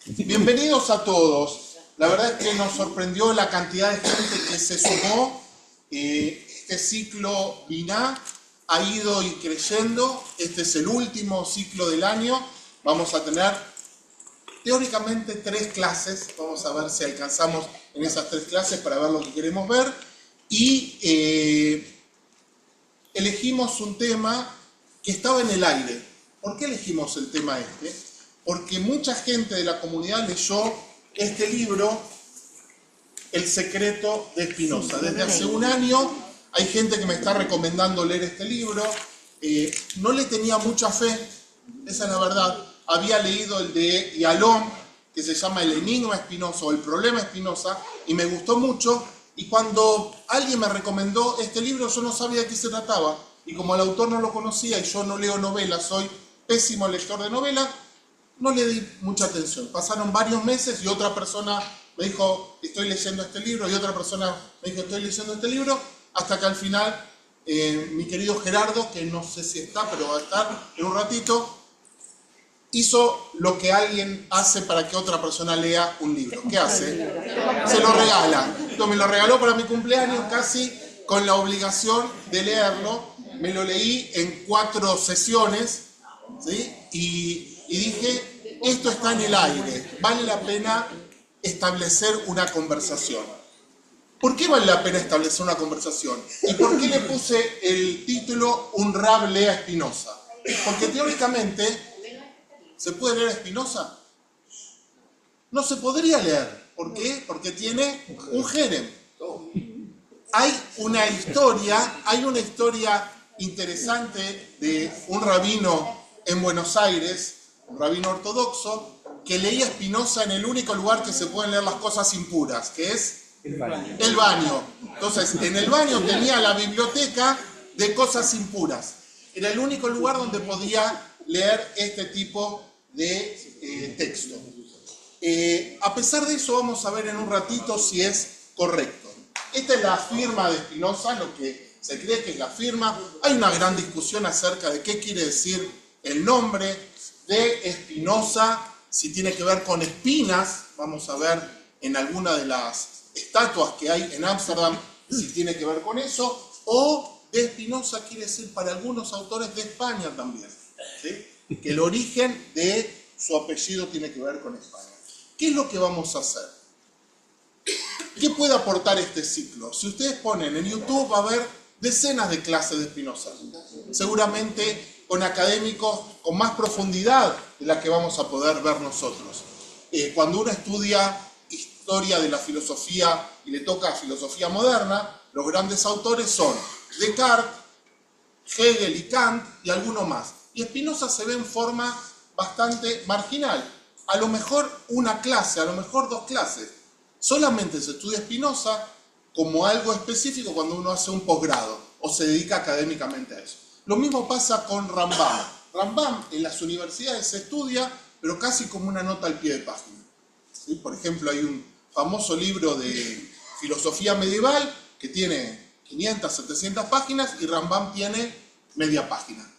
Bienvenidos a todos. La verdad es que nos sorprendió la cantidad de gente que se sumó. Este ciclo Biná ha ido creciendo. Este es el último ciclo del año. Vamos a tener teóricamente 3 clases. Vamos a ver si alcanzamos en esas 3 clases para ver lo que queremos ver. Y elegimos un tema que estaba en el aire. ¿Por qué elegimos el tema este? Porque mucha gente de la comunidad leyó este libro, El secreto de Spinoza. Desde hace un año hay gente que me está recomendando leer este libro. No le tenía mucha fe, esa es la verdad. Había leído el de Yalom, que se llama El enigma Spinoza o El problema Spinoza, y me gustó mucho. Y cuando alguien me recomendó este libro, yo no sabía de qué se trataba. Y como el autor no lo conocía y yo no leo novelas, soy pésimo lector de novelas, no le di mucha atención. Pasaron varios meses y otra persona me dijo, estoy leyendo este libro, y otra persona me dijo, estoy leyendo este libro, hasta que al final mi querido Gerardo, que no sé si está, pero va a estar en un ratito, hizo lo que alguien hace para que otra persona lea un libro. ¿Qué hace? Se lo regala. Entonces me lo regaló para mi cumpleaños, casi con la obligación de leerlo. Me lo leí en 4 sesiones, ¿sí? Y dije, esto está en el aire, vale la pena establecer una conversación. ¿Por qué vale la pena establecer una conversación? ¿Y por qué le puse el título Un Rab lea a Spinoza? Porque teóricamente, ¿se puede leer a Spinoza? No se podría leer. ¿Por qué? Porque tiene un jerem. Hay una historia interesante de un rabino en Buenos Aires, un rabino ortodoxo, que leía a Spinoza en el único lugar que se pueden leer las cosas impuras, que es el baño. Entonces, en el baño tenía la biblioteca de cosas impuras. Era el único lugar donde podía leer este tipo de texto. A pesar de eso, vamos a ver en un ratito si es correcto. Esta es la firma de Spinoza, lo que se cree que es la firma. Hay una gran discusión acerca de qué quiere decir el nombre de Spinoza, si tiene que ver con espinas. Vamos a ver en alguna de las estatuas que hay en Ámsterdam si tiene que ver con eso, o de Spinoza quiere decir para algunos autores de España también, ¿sí? Que el origen de su apellido tiene que ver con España. ¿Qué es lo que vamos a hacer? ¿Qué puede aportar este ciclo? Si ustedes ponen en YouTube va a haber decenas de clases de Spinoza, seguramente con académicos con más profundidad de la que vamos a poder ver nosotros. Cuando uno estudia historia de la filosofía y le toca filosofía moderna, los grandes autores son Descartes, Hegel y Kant y alguno más. Y Spinoza se ve en forma bastante marginal. A lo mejor una clase, a lo mejor 2 clases. Solamente se estudia Spinoza como algo específico cuando uno hace un posgrado o se dedica académicamente a eso. Lo mismo pasa con Rambam. Rambam en las universidades se estudia, pero casi como una nota al pie de página. ¿Sí? Por ejemplo, hay un famoso libro de filosofía medieval que tiene 500, 700 páginas y Rambam tiene media página.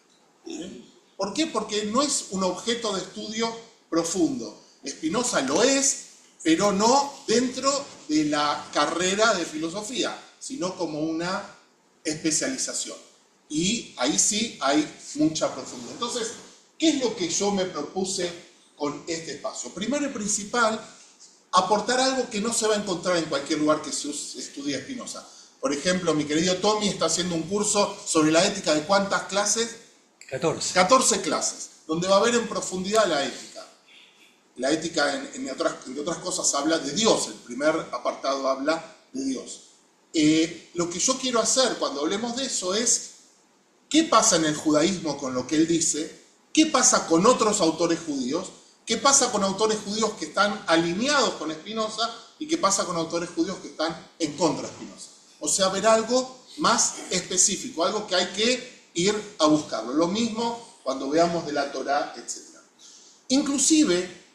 ¿Sí? ¿Por qué? Porque no es un objeto de estudio profundo. Spinoza lo es, pero no dentro de la carrera de filosofía, sino como una especialización. Y ahí sí hay mucha profundidad. Entonces, ¿qué es lo que yo me propuse con este espacio? Primero y principal, aportar algo que no se va a encontrar en cualquier lugar que se estudie Spinoza. Por ejemplo, mi querido Tommy está haciendo un curso sobre la ética de ¿cuántas clases? 14. 14 clases, donde va a ver en profundidad la ética. La ética, entre otras cosas, habla de Dios. El primer apartado habla de Dios. Lo que yo quiero hacer cuando hablemos de eso es ¿qué pasa en el judaísmo con lo que él dice? ¿Qué pasa con otros autores judíos? ¿Qué pasa con autores judíos que están alineados con Spinoza? ¿Y qué pasa con autores judíos que están en contra de Spinoza? O sea, ver algo más específico, algo que hay que ir a buscarlo. Lo mismo cuando veamos de la Torá, etc. Inclusive,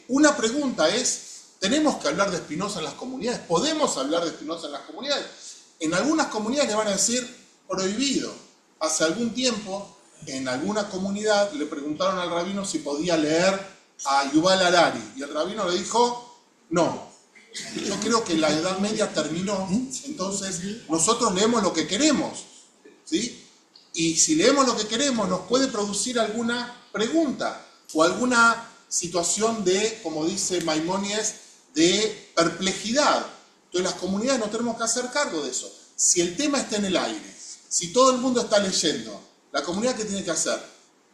una pregunta es, ¿tenemos que hablar de Spinoza en las comunidades? ¿Podemos hablar de Spinoza en las comunidades? En algunas comunidades le van a decir prohibido. Hace algún tiempo, en alguna comunidad, le preguntaron al rabino si podía leer a Yuval Harari y el rabino le dijo, no, yo creo que la Edad Media terminó, entonces nosotros leemos lo que queremos, ¿sí? Y si leemos lo que queremos nos puede producir alguna pregunta o alguna situación de, como dice Maimónides, de perplejidad. Entonces las comunidades nos tenemos que hacer cargo de eso. Si el tema está en el aire, si todo el mundo está leyendo, ¿la comunidad qué tiene que hacer?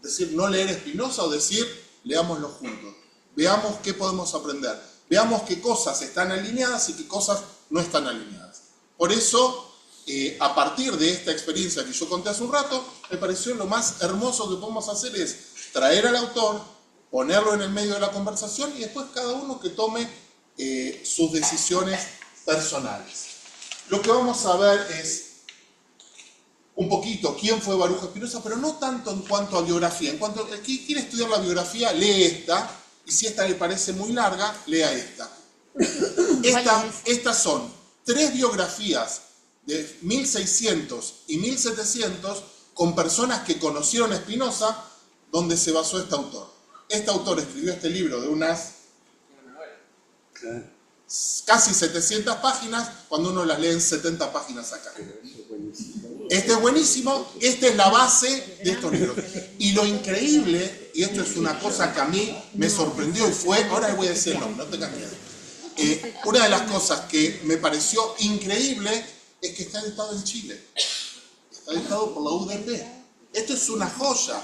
Decir no leer Spinoza o decir leámoslo juntos. Veamos qué podemos aprender. Veamos qué cosas están alineadas y qué cosas no están alineadas. Por eso, a partir de esta experiencia que yo conté hace un rato, me pareció lo más hermoso que podemos hacer es traer al autor, ponerlo en el medio de la conversación y después cada uno que tome sus decisiones personales. Lo que vamos a ver es un poquito quién fue Baruch Spinoza, pero no tanto en cuanto a biografía. En cuanto a quien quiere estudiar la biografía, lee esta, y si esta le parece muy larga, lea esta. Estas son 3 biografías de 1600 y 1700 con personas que conocieron a Spinoza, donde se basó este autor. Este autor escribió este libro de unas casi 700 páginas, cuando uno las lee en 70 páginas acá. Este es buenísimo, esta es la base de estos libros. Y lo increíble, y esto es una cosa que a mí me sorprendió y fue, ahora les voy a decir el nombre, no tengan miedo. Una de las cosas que me pareció increíble es que está editado en Chile. Está editado por la UDP. Esto es una joya.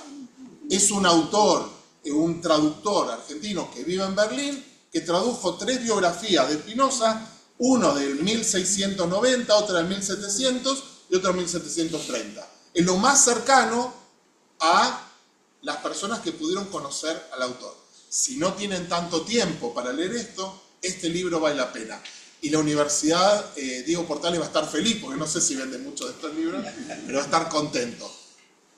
Es un autor, un traductor argentino que vive en Berlín, que tradujo 3 biografías de Spinoza, uno del 1690, otra del 1700 y otra del 1730. Es lo más cercano a las personas que pudieron conocer al autor. Si no tienen tanto tiempo para leer esto, este libro vale la pena. Y la Universidad Diego Portales va a estar feliz, porque no sé si vende mucho de estos libros, pero va a estar contento.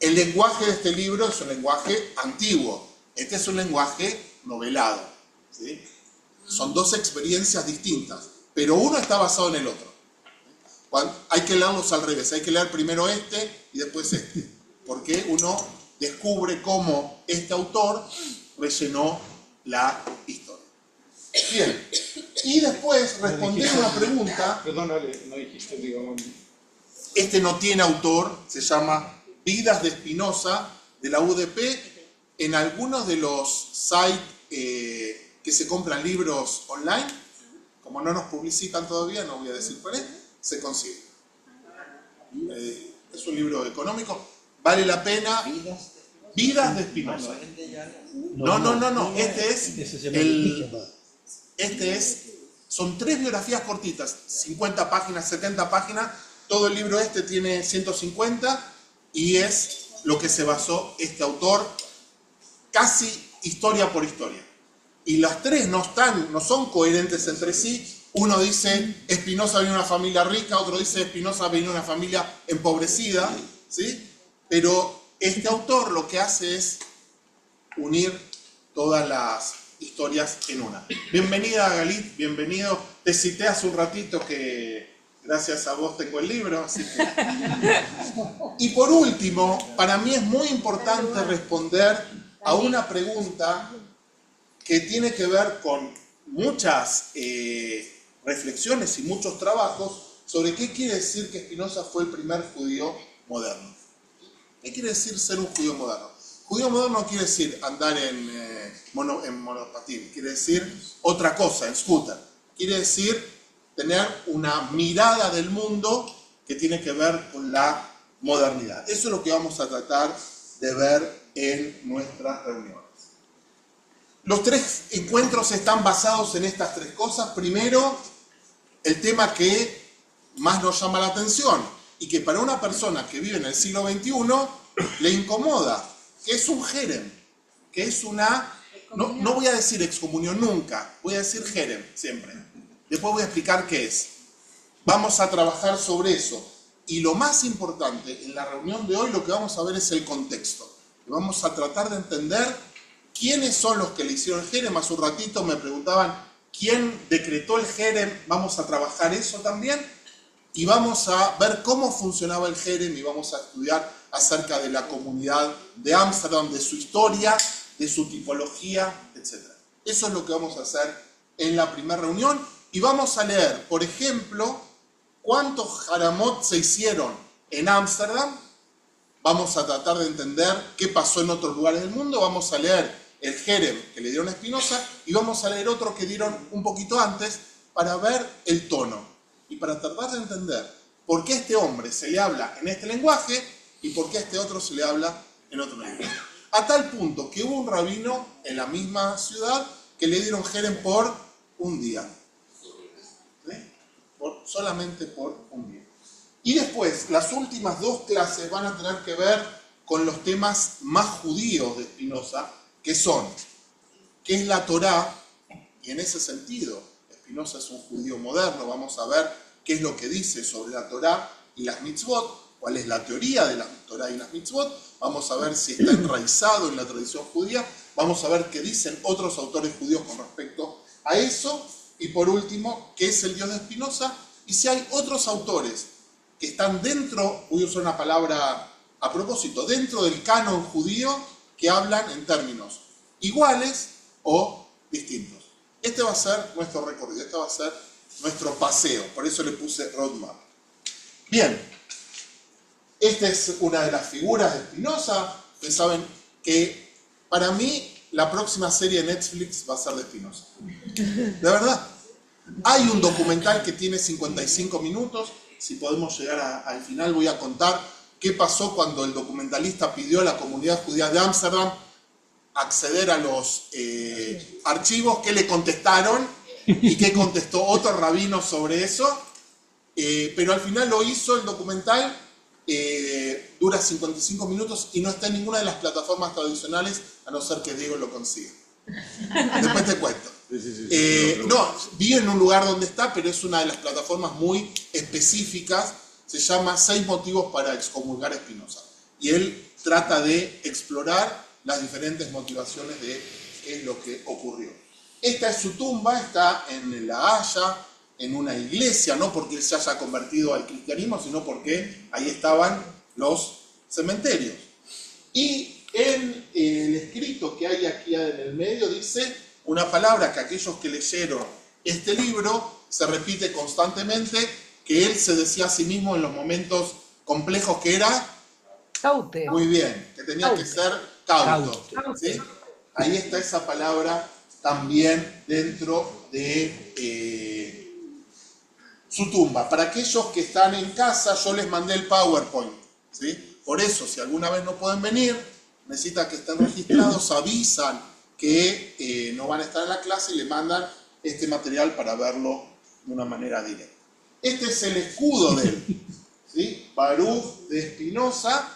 El lenguaje de este libro es un lenguaje antiguo. Este es un lenguaje novelado, ¿sí? Son 2 experiencias distintas, pero uno está basado en el otro. Hay que leerlos al revés, hay que leer primero este y después este, porque uno descubre cómo este autor rellenó la historia. Bien, y después responder una pregunta. Perdón, no dijiste, digamos. Este no tiene autor, se llama Vidas de Spinoza, de la UDP. En algunos de los sites que se compran libros online, como no nos publicitan todavía, no voy a decir cuál es, se consigue. Es un libro económico, vale la pena. Vidas de Spinoza. No. Son 3 biografías cortitas, 50 páginas, 70 páginas. Todo el libro este tiene 150 y es lo que se basó este autor, casi historia por historia. Y las 3 no son coherentes entre sí. Uno dice Spinoza venía de una familia rica, otro dice Spinoza venía de una familia empobrecida, ¿sí? Pero este autor lo que hace es unir todas las historias en una. Bienvenida, Galit, bienvenido. Te cité hace un ratito que gracias a vos tengo el libro, así que... Y por último, para mí es muy importante responder a una pregunta que tiene que ver con muchas reflexiones y muchos trabajos sobre qué quiere decir que Spinoza fue el primer judío moderno. ¿Qué quiere decir ser un judío moderno? Judío moderno quiere decir andar en monopatín, quiere decir otra cosa, en scooter. Quiere decir tener una mirada del mundo que tiene que ver con la modernidad. Eso es lo que vamos a tratar de ver en nuestras reuniones. Los 3 encuentros están basados en estas 3 cosas. Primero, el tema que más nos llama la atención y que para una persona que vive en el siglo XXI le incomoda, que es un jerem, que es una... No voy a decir excomunión nunca, voy a decir jerem siempre. Después voy a explicar qué es. Vamos a trabajar sobre eso. Y lo más importante, en la reunión de hoy lo que vamos a ver es el contexto. Vamos a tratar de entender quiénes son los que le hicieron el jerem. Hace un ratito me preguntaban quién decretó el jerem. Vamos a trabajar eso también. Y vamos a ver cómo funcionaba el jerem y vamos a estudiar acerca de la comunidad de Ámsterdam, de su historia de su tipología, etc. Eso es lo que vamos a hacer en la primera reunión y vamos a leer, por ejemplo, cuántos Haramot se hicieron en Ámsterdam. Vamos a tratar de entender qué pasó en otros lugares del mundo. Vamos a leer el Jerem que le dieron a Spinoza y vamos a leer otro que dieron un poquito antes para ver el tono y para tratar de entender por qué a este hombre se le habla en este lenguaje y por qué a este otro se le habla en otro lenguaje. A tal punto que hubo un rabino en la misma ciudad que le dieron Jerem por un día. ¿Sí? Solamente por un día. Y después, las últimas dos clases van a tener que ver con los temas más judíos de Spinoza, que son, ¿qué es la Torá? Y en ese sentido, Spinoza es un judío moderno, vamos a ver qué es lo que dice sobre la Torá y las mitzvot, cuál es la teoría de la Torá y las mitzvot, vamos a ver si está enraizado en la tradición judía, vamos a ver qué dicen otros autores judíos con respecto a eso, y por último, qué es el Dios de Spinoza, y si hay otros autores que están dentro, voy a usar una palabra a propósito, dentro del canon judío, que hablan en términos iguales o distintos. Este va a ser nuestro recorrido, este va a ser nuestro paseo, por eso le puse roadmap. Bien, esta es una de las figuras de Spinoza. Ustedes saben que para mí la próxima serie de Netflix va a ser de Spinoza. De verdad. Hay un documental que tiene 55 minutos. Si podemos llegar al final, voy a contar qué pasó cuando el documentalista pidió a la comunidad judía de Ámsterdam acceder a los archivos, qué le contestaron y qué contestó otro rabino sobre eso. Pero al final lo hizo el documental, dura 55 minutos y no está en ninguna de las plataformas tradicionales, a no ser que Diego lo consiga. Después te cuento. No, vi en un lugar donde está, pero es una de las plataformas muy específicas. Se llama 6 motivos para excomulgar a Spinoza. Y él trata de explorar las diferentes motivaciones de qué es lo que ocurrió. Esta es su tumba, está en La Haya, en una iglesia, no porque él se haya convertido al cristianismo, sino porque ahí estaban los cementerios. Y en el escrito que hay aquí en el medio dice una palabra que aquellos que leyeron este libro se repite constantemente, que él se decía a sí mismo en los momentos complejos que era Caute. Muy bien, que tenía que ser cauto. ¿Sí? Ahí está esa palabra también dentro de su tumba. Para aquellos que están en casa, yo les mandé el PowerPoint. ¿Sí? Por eso, si alguna vez no pueden venir, necesitan que estén registrados, avisan que no van a estar en la clase y le mandan este material para verlo de una manera directa. Este es el escudo de él, ¿sí? Baruch de Spinoza,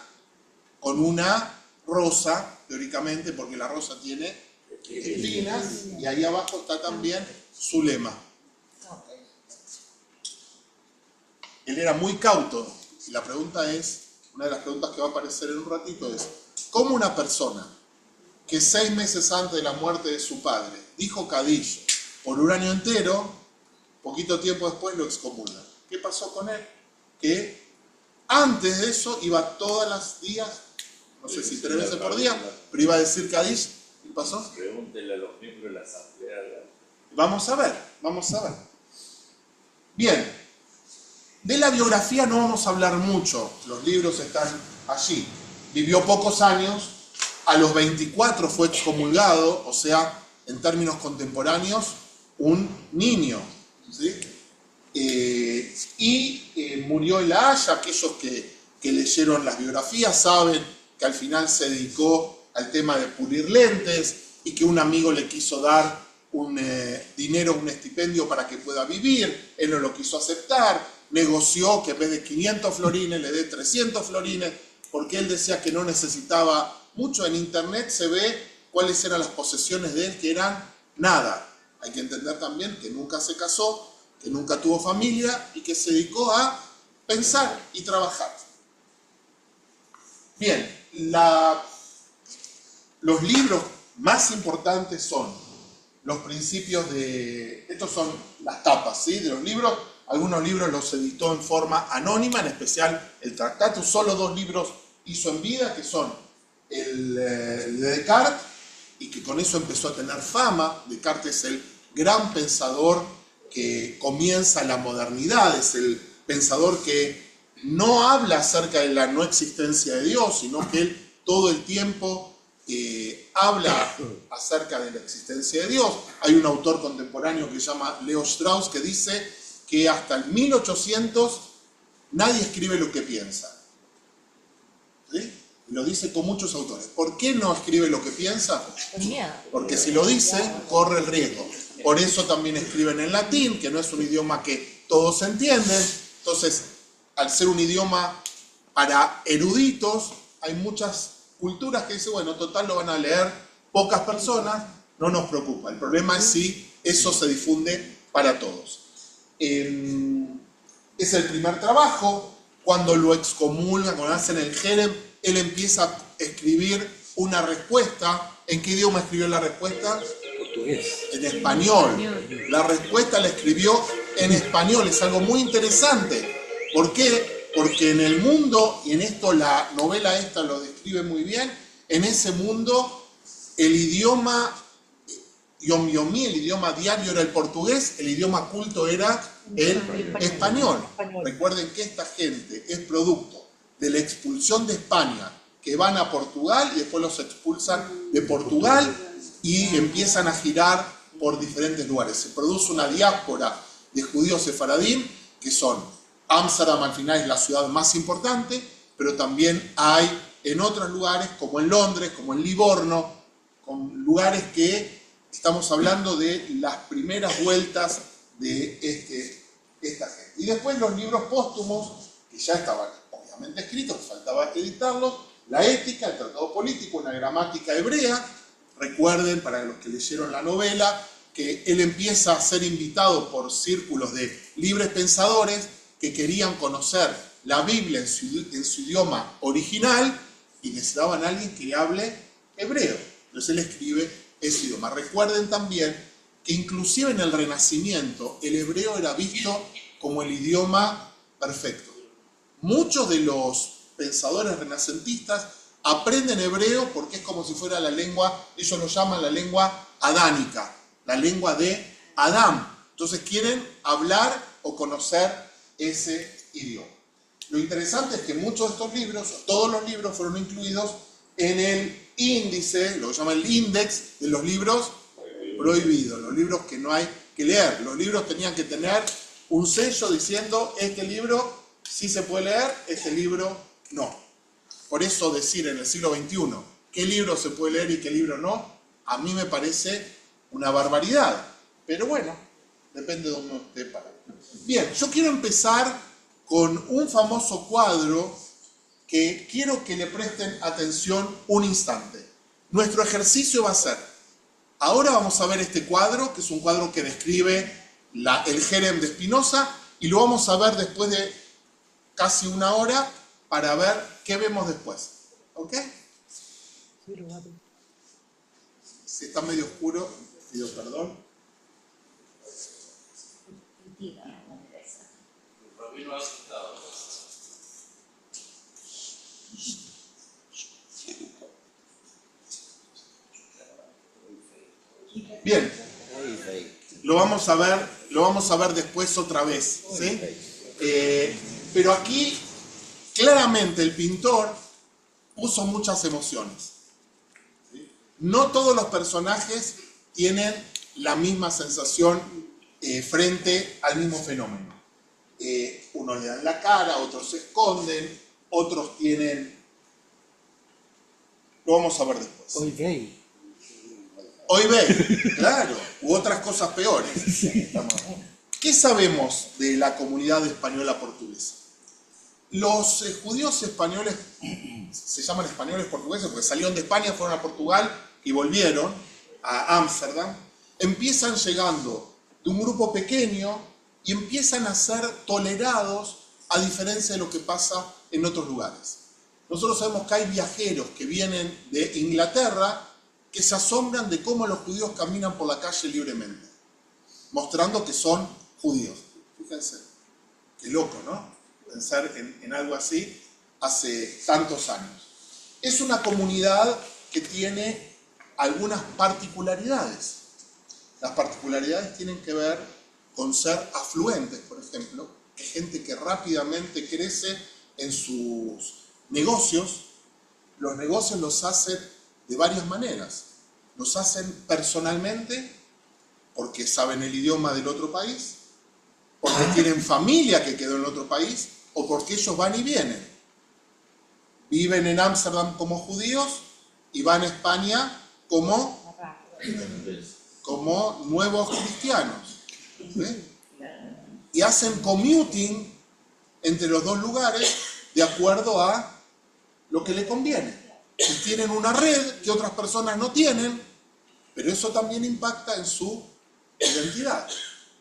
con una rosa, teóricamente, porque la rosa tiene espinas, y ahí abajo está también su lema. Él era muy cauto, y la pregunta es, una de las preguntas que va a aparecer en un ratito es, ¿cómo una persona que 6 meses antes de la muerte de su padre dijo Kadish por un año entero, poquito tiempo después lo excomulgan? ¿Qué pasó con él? Que antes de eso iba todos los días, no sé si 3 veces por día, pero iba a decir Kadish. ¿Qué pasó? Pregúntele a los miembros de la asamblea. Vamos a ver, vamos a ver. Bien, de la biografía no vamos a hablar mucho, los libros están allí. Vivió pocos años, a los 24 fue excomulgado, o sea, en términos contemporáneos, un niño. ¿Sí? Murió en La Haya. Aquellos que leyeron las biografías saben que al final se dedicó al tema de pulir lentes y que un amigo le quiso dar un dinero, un estipendio para que pueda vivir. Él no lo quiso aceptar, negoció que en vez de 500 florines le dé 300 florines, porque él decía que no necesitaba mucho. En internet se ve cuáles eran las posesiones de él, que eran nada. Hay que entender también que nunca se casó, que nunca tuvo familia y que se dedicó a pensar y trabajar. Bien, los libros más importantes son los principios de... Estos son las tapas, ¿sí? De los libros. Algunos libros los editó en forma anónima, en especial el Tractatus. Solo 2 libros hizo en vida, que son el de Descartes y que con eso empezó a tener fama. Descartes es el gran pensador que comienza la modernidad, es el pensador que no habla acerca de la no existencia de Dios, sino que él todo el tiempo habla acerca de la existencia de Dios. Hay un autor contemporáneo que se llama Leo Strauss que dice que hasta el 1800 nadie escribe lo que piensa. ¿Sí? Lo dice con muchos autores. ¿Por qué no escribe lo que piensa? Porque si lo dice, corre el riesgo. Por eso también escriben en latín, que no es un idioma que todos entienden. Entonces, al ser un idioma para eruditos, hay muchas culturas que dicen, bueno, total lo van a leer pocas personas, no nos preocupa. El problema es si eso se difunde para todos. Es el primer trabajo. Cuando lo excomulgan, cuando hacen el Jerem, él empieza a escribir una respuesta. ¿En qué idioma escribió la respuesta? Portugués. En español. La respuesta la escribió en español. Es algo muy interesante. ¿Por qué? Porque en el mundo, y en esto la novela esta lo describe muy bien, en ese mundo el idioma yomi, el idioma diario era el portugués, el idioma culto era el español. Recuerden que esta gente es producto de la expulsión de España, que van a Portugal y después los expulsan de Portugal y empiezan a girar por diferentes lugares. Se produce una diáspora de judíos sefaradín, que son Ámsterdam, al final es la ciudad más importante, pero también hay en otros lugares, como en Londres, como en Livorno, con lugares que estamos hablando de las primeras vueltas de esta gente. Y después los libros póstumos, que ya estaban obviamente escritos, faltaba editarlos, la ética, el tratado político, una gramática hebrea. Recuerden, para los que leyeron la novela, que él empieza a ser invitado por círculos de libres pensadores que querían conocer la Biblia en su idioma original y necesitaban a alguien que hable hebreo. Entonces él escribe ese idioma. Recuerden también que inclusive en el Renacimiento el hebreo era visto como el idioma perfecto. Muchos de los pensadores renacentistas aprenden hebreo porque es como si fuera la lengua, ellos lo llaman la lengua adánica, la lengua de Adán. Entonces quieren hablar o conocer ese idioma. Lo interesante es que muchos de estos libros, todos los libros fueron incluidos en el índice, lo que llama el índex de los libros prohibidos, los libros que no hay que leer. Los libros tenían que tener un sello diciendo este libro sí se puede leer, este libro no. Por eso decir en el siglo XXI qué libro se puede leer y qué libro no, a mí me parece una barbaridad. Pero bueno, depende de donde esté parado. Bien, yo quiero empezar con un famoso cuadro que quiero que le presten atención un instante. Nuestro ejercicio va a ser, ahora vamos a ver este cuadro, que es un cuadro que describe el Jerem de Spinoza, y lo vamos a ver después de casi una hora para ver qué vemos después. ¿Ok? Si está medio oscuro, pido perdón. Rabino asustado. Bien, lo vamos a ver después otra vez, ¿sí? Pero aquí claramente el pintor puso muchas emociones, ¿sí? No todos los personajes tienen la misma sensación frente al mismo fenómeno. Unos le dan la cara, otros se esconden, otros tienen... Lo vamos a ver después. Hoy gay. Hoy ve, claro, u otras cosas peores. ¿Qué sabemos de la comunidad española portuguesa? Los judíos españoles, se llaman españoles portugueses porque salieron de España, fueron a Portugal y volvieron a Ámsterdam, empiezan llegando de un grupo pequeño y empiezan a ser tolerados a diferencia de lo que pasa en otros lugares. Nosotros sabemos que hay viajeros que vienen de Inglaterra que se asombran de cómo los judíos caminan por la calle libremente, mostrando que son judíos. Fíjense, qué loco, ¿no? Pensar en algo así hace tantos años. Es una comunidad que tiene algunas particularidades. Las particularidades tienen que ver con ser afluentes, por ejemplo, que gente que rápidamente crece en sus negocios. Los negocios los hacen de varias maneras. Los hacen personalmente, porque saben el idioma del otro país, porque tienen familia que quedó en el otro país, o porque ellos van y vienen. Viven en Ámsterdam como judíos y van a España como nuevos cristianos. ¿Sí? Y hacen commuting entre los dos lugares de acuerdo a lo que le conviene. Y tienen una red que otras personas no tienen, pero eso también impacta en su identidad.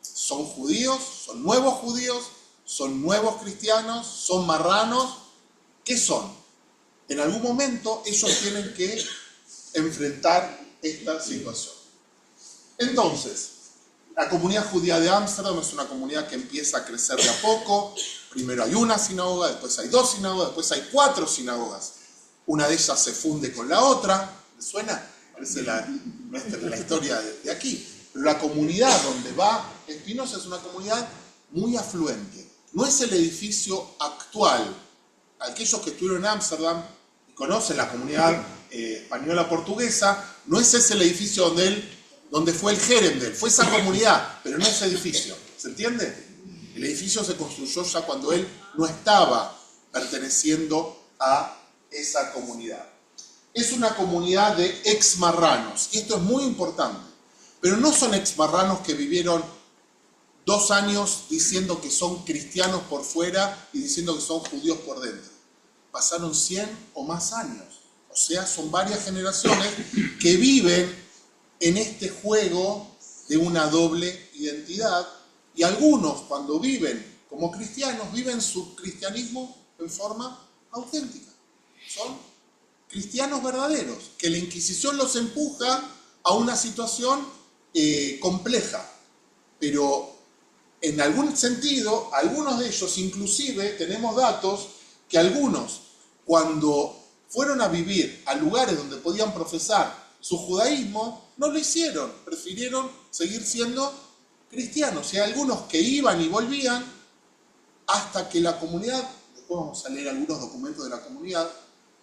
Son judíos, son nuevos cristianos, son marranos. ¿Qué son? En algún momento ellos tienen que enfrentar esta situación. Entonces, la comunidad judía de Ámsterdam es una comunidad que empieza a crecer de a poco. Primero hay una sinagoga, después hay 2 sinagogas, después hay 4 sinagogas. Una de ellas se funde con la otra. ¿Les suena? Parece la historia de aquí. Pero la comunidad donde va Espinosa es una comunidad muy afluente. No es el edificio actual. Aquellos que estuvieron en Ámsterdam y conocen la comunidad española portuguesa, no es ese el edificio donde fue el Herendel, fue esa comunidad, pero no ese edificio. ¿Se entiende? El edificio se construyó ya cuando él no estaba perteneciendo a esa comunidad. Es una comunidad de ex-marranos, y esto es muy importante. Pero no son ex-marranos que vivieron 2 años diciendo que son cristianos por fuera y diciendo que son judíos por dentro. Pasaron 100 o más años. O sea, son varias generaciones que viven en este juego de una doble identidad. Y algunos, cuando viven como cristianos, viven su cristianismo en forma auténtica. Son cristianos verdaderos, que la Inquisición los empuja a una situación compleja. Pero en algún sentido, algunos de ellos, inclusive, tenemos datos que algunos, cuando fueron a vivir a lugares donde podían profesar su judaísmo, no lo hicieron, prefirieron seguir siendo cristianos. Y hay algunos que iban y volvían hasta que la comunidad, después vamos a leer algunos documentos de la comunidad,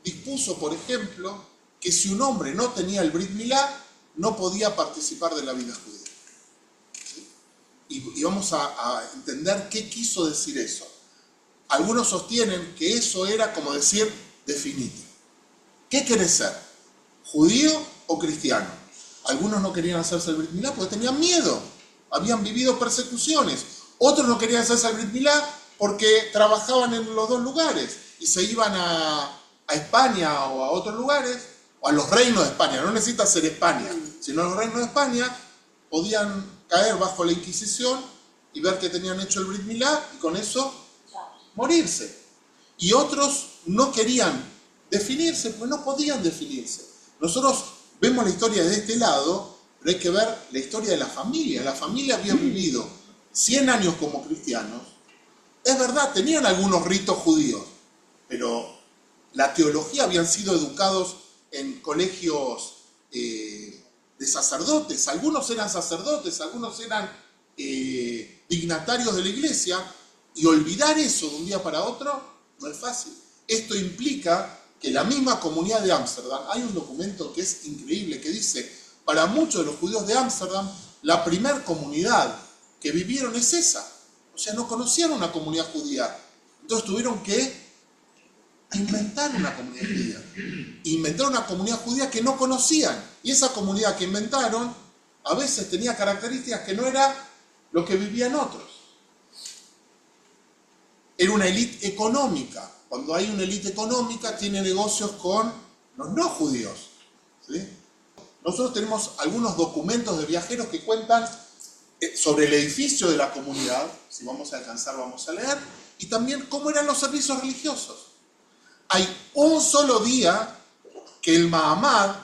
dispuso, por ejemplo, que si un hombre no tenía el Brit Milá, no podía participar de la vida judía. ¿Sí? Y vamos a entender qué quiso decir eso. Algunos sostienen que eso era como decir, definite. ¿Qué querés ser? ¿Judío o cristiano? Algunos no querían hacerse el Brit Milá porque tenían miedo. Habían vivido persecuciones. Otros no querían hacerse el Brit Milá porque trabajaban en los dos lugares y se iban a España o a otros lugares, o a los reinos de España. No necesita ser España, sino los reinos de España podían caer bajo la Inquisición y ver que tenían hecho el Brit Milá y con eso morirse. Y otros no querían definirse, pues no podían definirse. Nosotros vemos la historia de este lado, pero hay que ver la historia de la familia. La familia había vivido 100 años como cristianos. Es verdad, tenían algunos ritos judíos, pero la teología habían sido educados en colegios de sacerdotes. Algunos eran sacerdotes, algunos eran dignatarios de la iglesia, y olvidar eso de un día para otro no es fácil. Esto implica que la misma comunidad de Ámsterdam, hay un documento que es increíble, que dice, para muchos de los judíos de Ámsterdam, la primer comunidad que vivieron es esa. O sea, no conocían una comunidad judía. Entonces tuvieron que inventar una comunidad judía. Inventaron una comunidad judía que no conocían. Y esa comunidad que inventaron, a veces tenía características que no era lo que vivían otros. Era una élite económica. Cuando hay una élite económica, tiene negocios con los no judíos. ¿Sí? Nosotros tenemos algunos documentos de viajeros que cuentan sobre el edificio de la comunidad. Si vamos a alcanzar, vamos a leer. Y también cómo eran los servicios religiosos. Hay un solo día que el Mahamad,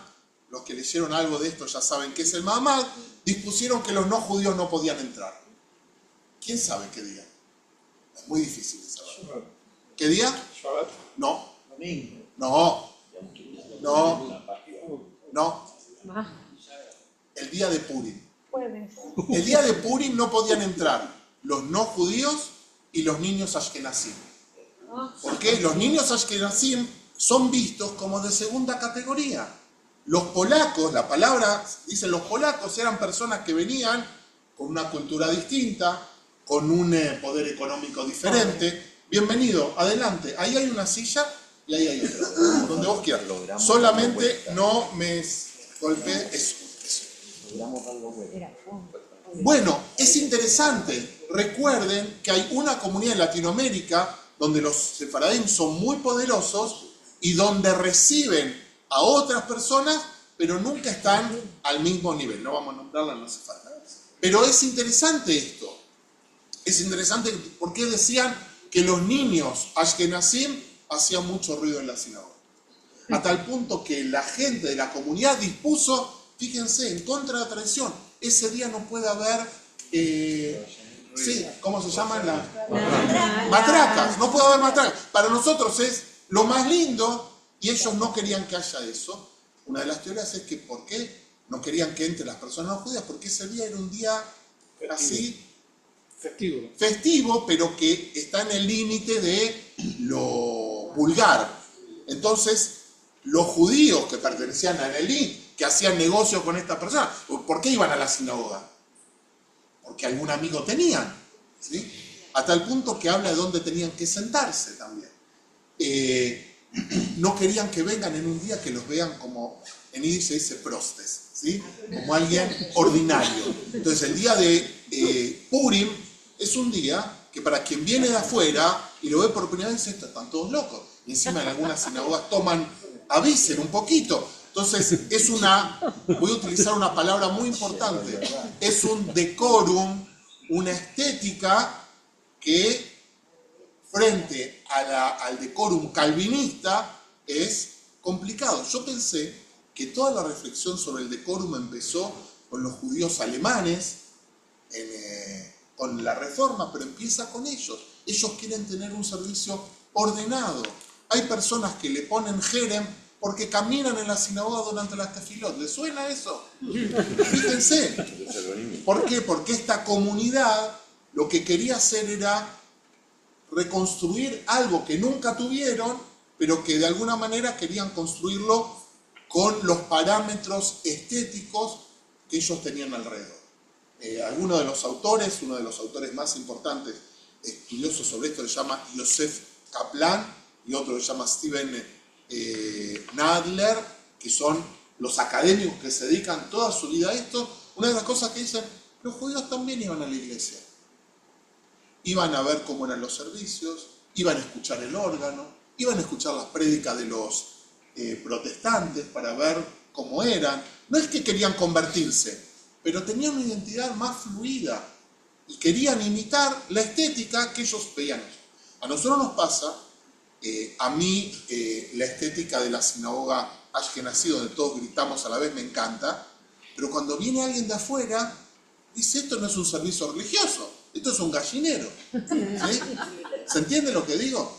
los que leyeron algo de esto ya saben qué es el Mahamad, dispusieron que los no judíos no podían entrar. ¿Quién sabe qué día? Es muy difícil de saber. ¿Qué día? No. Domingo. No. No. No. El día de Purim. Puedes. El día de Purim no podían entrar los no judíos y los niños ashkenazim. Porque los niños ashkenazim son vistos como de segunda categoría. Los polacos, la palabra, dicen los polacos, eran personas que venían con una cultura distinta, con un poder económico diferente. Bienvenido, adelante. Ahí hay una silla y ahí hay otra, donde vos quieras. Solamente no me golpee eso. Bueno, es interesante. Recuerden que hay una comunidad en Latinoamérica donde los sefaradín son muy poderosos y donde reciben a otras personas, pero nunca están al mismo nivel. No vamos a nombrarla, no hace falta. Pero es interesante esto. Es interesante porque decían que los niños ashkenazim hacían mucho ruido en la sinagoga. A tal punto que la gente de la comunidad dispuso, fíjense, en contra de la tradición. Ese día no puede haber, ¿cómo se llaman? Matracas. No puede haber matracas. Para nosotros es lo más lindo y ellos no querían que haya eso. Una de las teorías es que ¿por qué no querían que entren las personas no judías? Porque ese día era un día así festivo, pero que está en el límite de lo vulgar. Entonces, los judíos que pertenecían a la élite, que hacían negocios con esta persona, ¿por qué iban a la sinagoga? Porque algún amigo tenían, ¿sí? A tal punto que habla de dónde tenían que sentarse también. No querían que vengan en un día que los vean como, en yiddish se dice prostes, ¿sí? Como alguien ordinario. Entonces el día de Purim es un día que para quien viene de afuera y lo ve por primera vez dice, están todos locos. Y encima en algunas sinagogas avisen un poquito. Entonces es voy a utilizar una palabra muy importante, es un decorum, una estética que frente al decorum calvinista es complicado. Yo pensé que toda la reflexión sobre el decorum empezó con los judíos alemanes, con la Reforma, pero empieza con ellos. Ellos quieren tener un servicio ordenado. Hay personas que le ponen jerem porque caminan en la sinagoga durante las tefilot. ¿Les suena eso? Fíjense. ¿Por qué? Porque esta comunidad lo que quería hacer era reconstruir algo que nunca tuvieron, pero que de alguna manera querían construirlo con los parámetros estéticos que ellos tenían alrededor. Uno de los autores más importantes estudiosos sobre esto, se llama Yosef Kaplan, y otro se llama Steven Nadler, que son los académicos que se dedican toda su vida a esto. Una de las cosas que dicen, los judíos también iban a la iglesia. Iban a ver cómo eran los servicios, iban a escuchar el órgano, iban a escuchar las prédicas de los protestantes para ver cómo eran. No es que querían convertirse, pero tenían una identidad más fluida y querían imitar la estética que ellos veían. A nosotros nos pasa, a mí la estética de la sinagoga ashkenazí, donde todos gritamos a la vez, me encanta, pero cuando viene alguien de afuera, dice, esto no es un servicio religioso, esto es un gallinero. ¿Sí? ¿Se entiende lo que digo?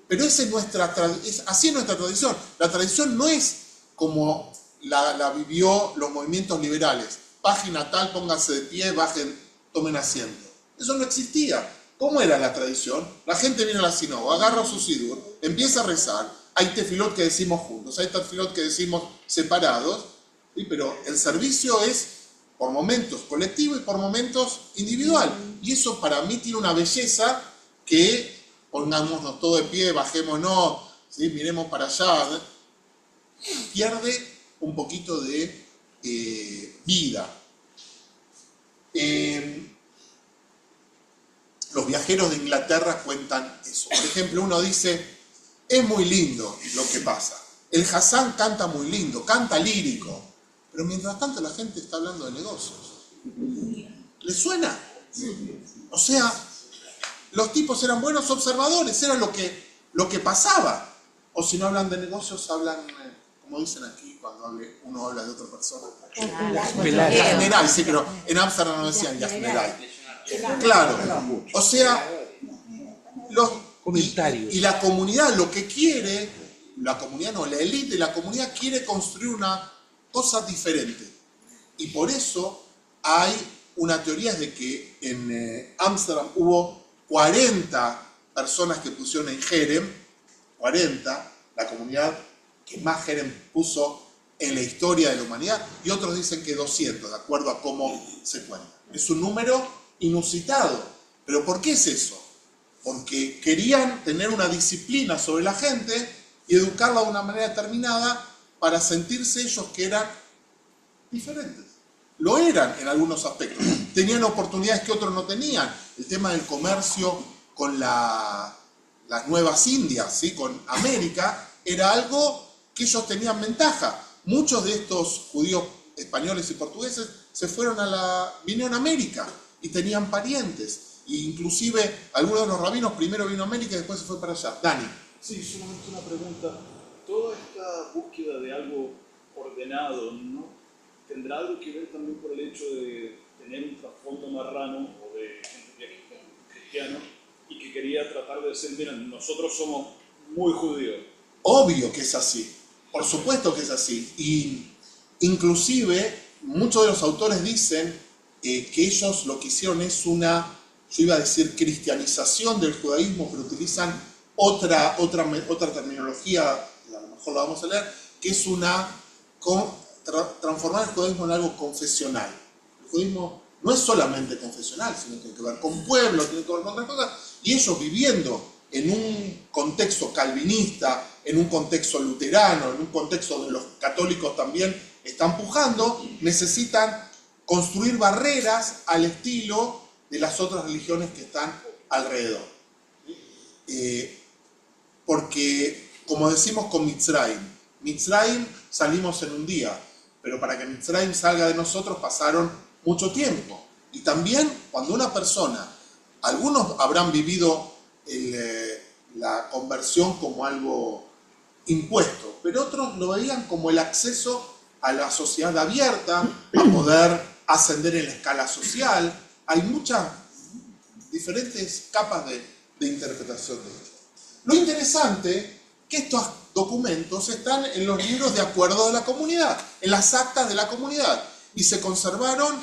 Pero así es nuestra tradición. La tradición no es como la vivió los movimientos liberales. Página tal, pónganse de pie, bajen, tomen asiento. Eso no existía. ¿Cómo era la tradición? La gente viene a la sinagoga, agarra su sidur, empieza a rezar. Hay tefilot que decimos juntos, hay tefilot que decimos separados, ¿sí? Pero el servicio es por momentos colectivo y por momentos individual. Y eso para mí tiene una belleza que pongámonos todo de pie, bajémonos, ¿sí? Miremos para allá. Pierde un poquito de vida. Los viajeros de Inglaterra cuentan eso. Por ejemplo, uno dice, es muy lindo lo que pasa. El Hassán canta muy lindo, canta lírico. Pero mientras tanto la gente está hablando de negocios. ¿Les suena? O sea, los tipos eran buenos observadores, era lo que pasaba. O si no hablan de negocios, hablan, como dicen aquí, cuando uno habla de otra persona. Yasnerai, sí, pero en Ámsterdam no decían Yasnerai. Claro, o sea, y la comunidad lo que quiere, la comunidad no, la élite de la comunidad quiere construir una cosa diferente. Y por eso hay una teoría de que en Ámsterdam hubo 40 personas que pusieron en Jerem, 40, la comunidad que más Jerem puso en la historia de la humanidad, y otros dicen que 200, de acuerdo a cómo se cuenta. Es un número inusitado. ¿Pero por qué es eso? Porque querían tener una disciplina sobre la gente y educarla de una manera determinada para sentirse ellos que eran diferentes. Lo eran en algunos aspectos. Tenían oportunidades que otros no tenían. El tema del comercio con las nuevas Indias, ¿sí? Con América, era algo que ellos tenían ventaja. Muchos de estos judíos españoles y portugueses vinieron a América y tenían parientes. E inclusive algunos de los rabinos primero vino a América y después se fue para allá. Dani. Sí, solamente una pregunta. Toda esta búsqueda de algo ordenado, ¿no? ¿Tendrá algo que ver también por el hecho de tener un trasfondo marrano o de gente cristiano y que quería tratar de decir, miren, nosotros somos muy judíos? Obvio que es así. Por supuesto que es así. Y inclusive muchos de los autores dicen que ellos lo que hicieron es una, yo iba a decir cristianización del judaísmo, pero utilizan otra terminología, a lo mejor la vamos a leer, que es transformar el judaísmo en algo confesional. El judaísmo no es solamente confesional, sino que tiene que ver con pueblo, tiene que ver con otras cosas, y ellos viviendo en un contexto calvinista, en un contexto luterano, en un contexto donde los católicos también están pujando, necesitan construir barreras al estilo de las otras religiones que están alrededor. Porque, como decimos con Mitzrayim salimos en un día, pero para que Mitzrayim salga de nosotros pasaron mucho tiempo. Y también cuando una persona, algunos habrán vivido la conversión como algo impuesto, pero otros lo veían como el acceso a la sociedad abierta, a poder ascender en la escala social. Hay muchas diferentes capas de interpretación de esto. Lo interesante es que estos documentos están en los libros de acuerdo de la comunidad, en las actas de la comunidad, y se conservaron.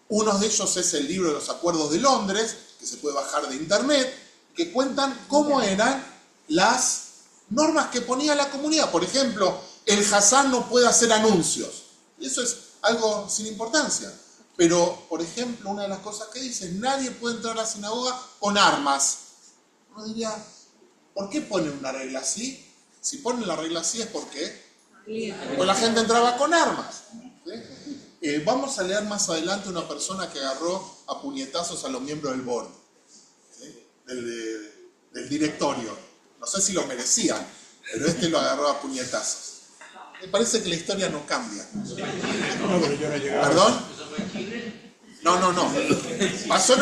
Uno de ellos es el libro de los acuerdos de Londres, que se puede bajar de internet, que cuentan cómo eran las normas que ponía la comunidad. Por ejemplo, el Hazán no puede hacer anuncios. Y eso es algo sin importancia. Pero, por ejemplo, una de las cosas que dice es nadie puede entrar a la sinagoga con armas. Uno diría, ¿por qué ponen una regla así? Si ponen la regla así es porque la gente entraba con armas. ¿Sí? Vamos a leer más adelante una persona que agarró a puñetazos a los miembros del board, ¿sí? del directorio. No sé si lo merecían, pero este lo agarró a puñetazos. Me parece que la historia no cambia. ¿Perdón? No. Pasó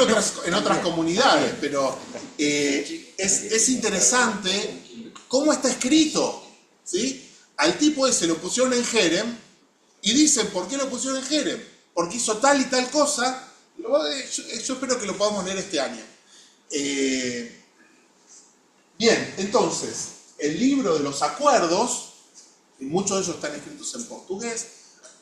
en otras comunidades, pero es interesante cómo está escrito, ¿sí? Al tipo ese lo pusieron en Jerem y dicen, ¿por qué lo pusieron en Jerem? Porque hizo tal y tal cosa. Yo espero que lo podamos leer este año. Bien, entonces, el libro de los acuerdos, y muchos de ellos están escritos en portugués,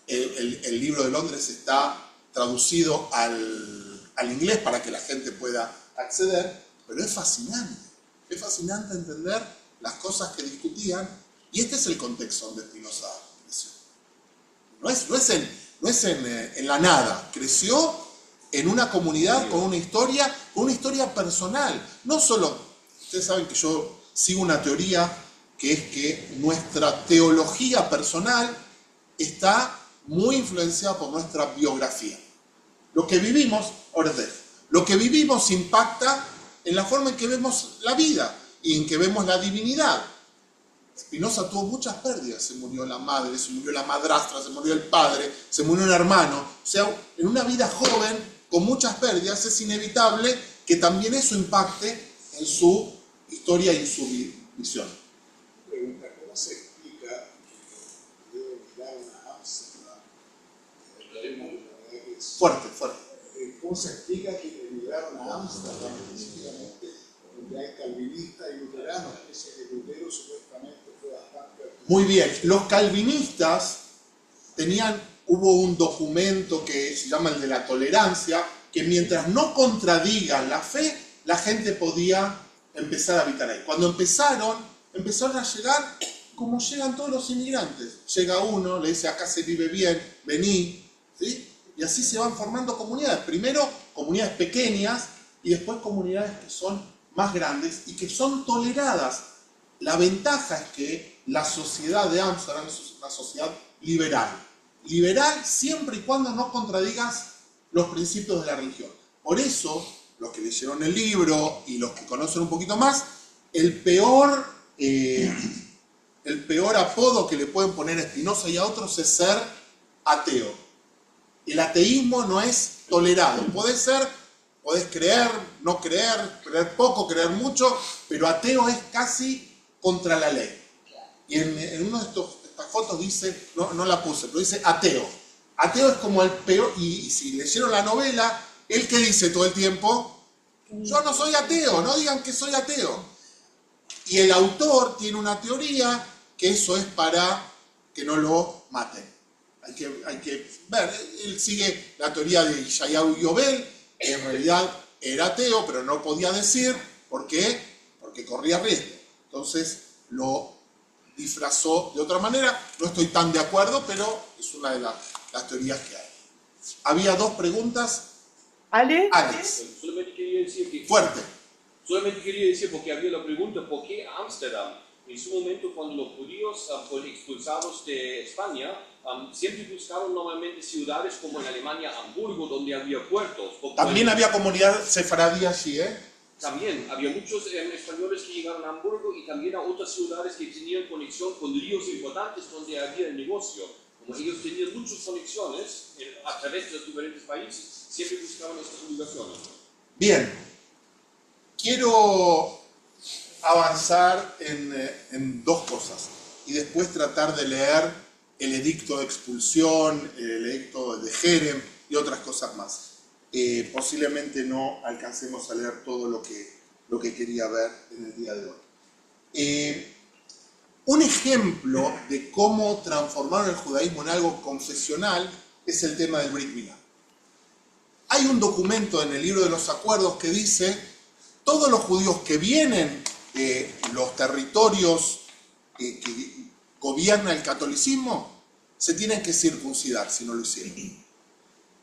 el libro de Londres está traducido al inglés para que la gente pueda acceder, pero es fascinante entender las cosas que discutían, y este es el contexto donde Spinoza creció. No es en la nada, creció en una comunidad con una historia personal. No solo, ustedes saben que yo sigo una teoría que es que nuestra teología personal está muy influenciada por nuestra biografía. Lo que vivimos impacta en la forma en que vemos la vida y en que vemos la divinidad. Spinoza tuvo muchas pérdidas, se murió la madre, se murió la madrastra, se murió el padre, se murió un hermano. O sea, en una vida joven con muchas pérdidas es inevitable que también eso impacte en su historia y en su visión. Pregunta, ¿cómo se explica que emigraron a Ámsterdam? Fuerte. ¿Cómo se explica que emigraron a Ámsterdam específicamente, donde hay calvinistas y luteranos? Dice que Lutero supuestamente fue bastante... Muy bien, los calvinistas hubo un documento que se llama el de la tolerancia, que mientras no contradigan la fe, la gente podía empezar a habitar ahí. Cuando empezaron a llegar como llegan todos los inmigrantes. Llega uno, le dice, acá se vive bien, vení, ¿sí? Y así se van formando comunidades. Primero comunidades pequeñas y después comunidades que son más grandes y que son toleradas. La ventaja es que la sociedad de Ámsterdam es una sociedad liberal. Liberal siempre y cuando no contradigas los principios de la religión. Por eso, los que leyeron el libro y los que conocen un poquito más, el peor apodo que le pueden poner a Spinoza y a otros es ser ateo. El ateísmo no es tolerado. Podés creer, no creer, creer poco, creer mucho, pero ateo es casi contra la ley. Y en una de estas fotos dice, no la puse, pero dice ateo. Ateo es como el peor, y si leyeron la novela, ¿él qué dice todo el tiempo? Yo no soy ateo, no digan que soy ateo. Y el autor tiene una teoría que eso es para que no lo maten. Hay que ver, él sigue la teoría de Yeshayahu Yobel, que en realidad era ateo, pero no podía decir, ¿por qué? Porque corría riesgo. Entonces lo disfrazó de otra manera. No estoy tan de acuerdo, pero es una de las teorías que hay. Había dos preguntas. Alex. Solamente quería decir que... Fuerte. Solamente quería decir, porque había la pregunta, ¿por qué Ámsterdam? En su momento, cuando los judíos fueron expulsados de España, siempre buscaron normalmente ciudades como en Alemania, Hamburgo, donde había puertos. También había comunidad sefaradí allí, ¿eh? También había muchos españoles que llegaron a Hamburgo y también a otras ciudades que tenían conexión con ríos importantes donde había el negocio. Como ellos tenían muchas conexiones a través de los diferentes países, siempre buscaban estas ubicaciones. Bien, quiero avanzar en dos cosas y después tratar de leer el edicto de expulsión, el edicto de Jerem y otras cosas más. Posiblemente no alcancemos a leer todo lo que quería ver en el día de hoy. Un ejemplo de cómo transformaron el judaísmo en algo confesional es el tema del Brit Milá. Hay un documento en el libro de los acuerdos que dice todos los judíos que vienen de los territorios que gobierna el catolicismo se tienen que circuncidar si no lo hicieron.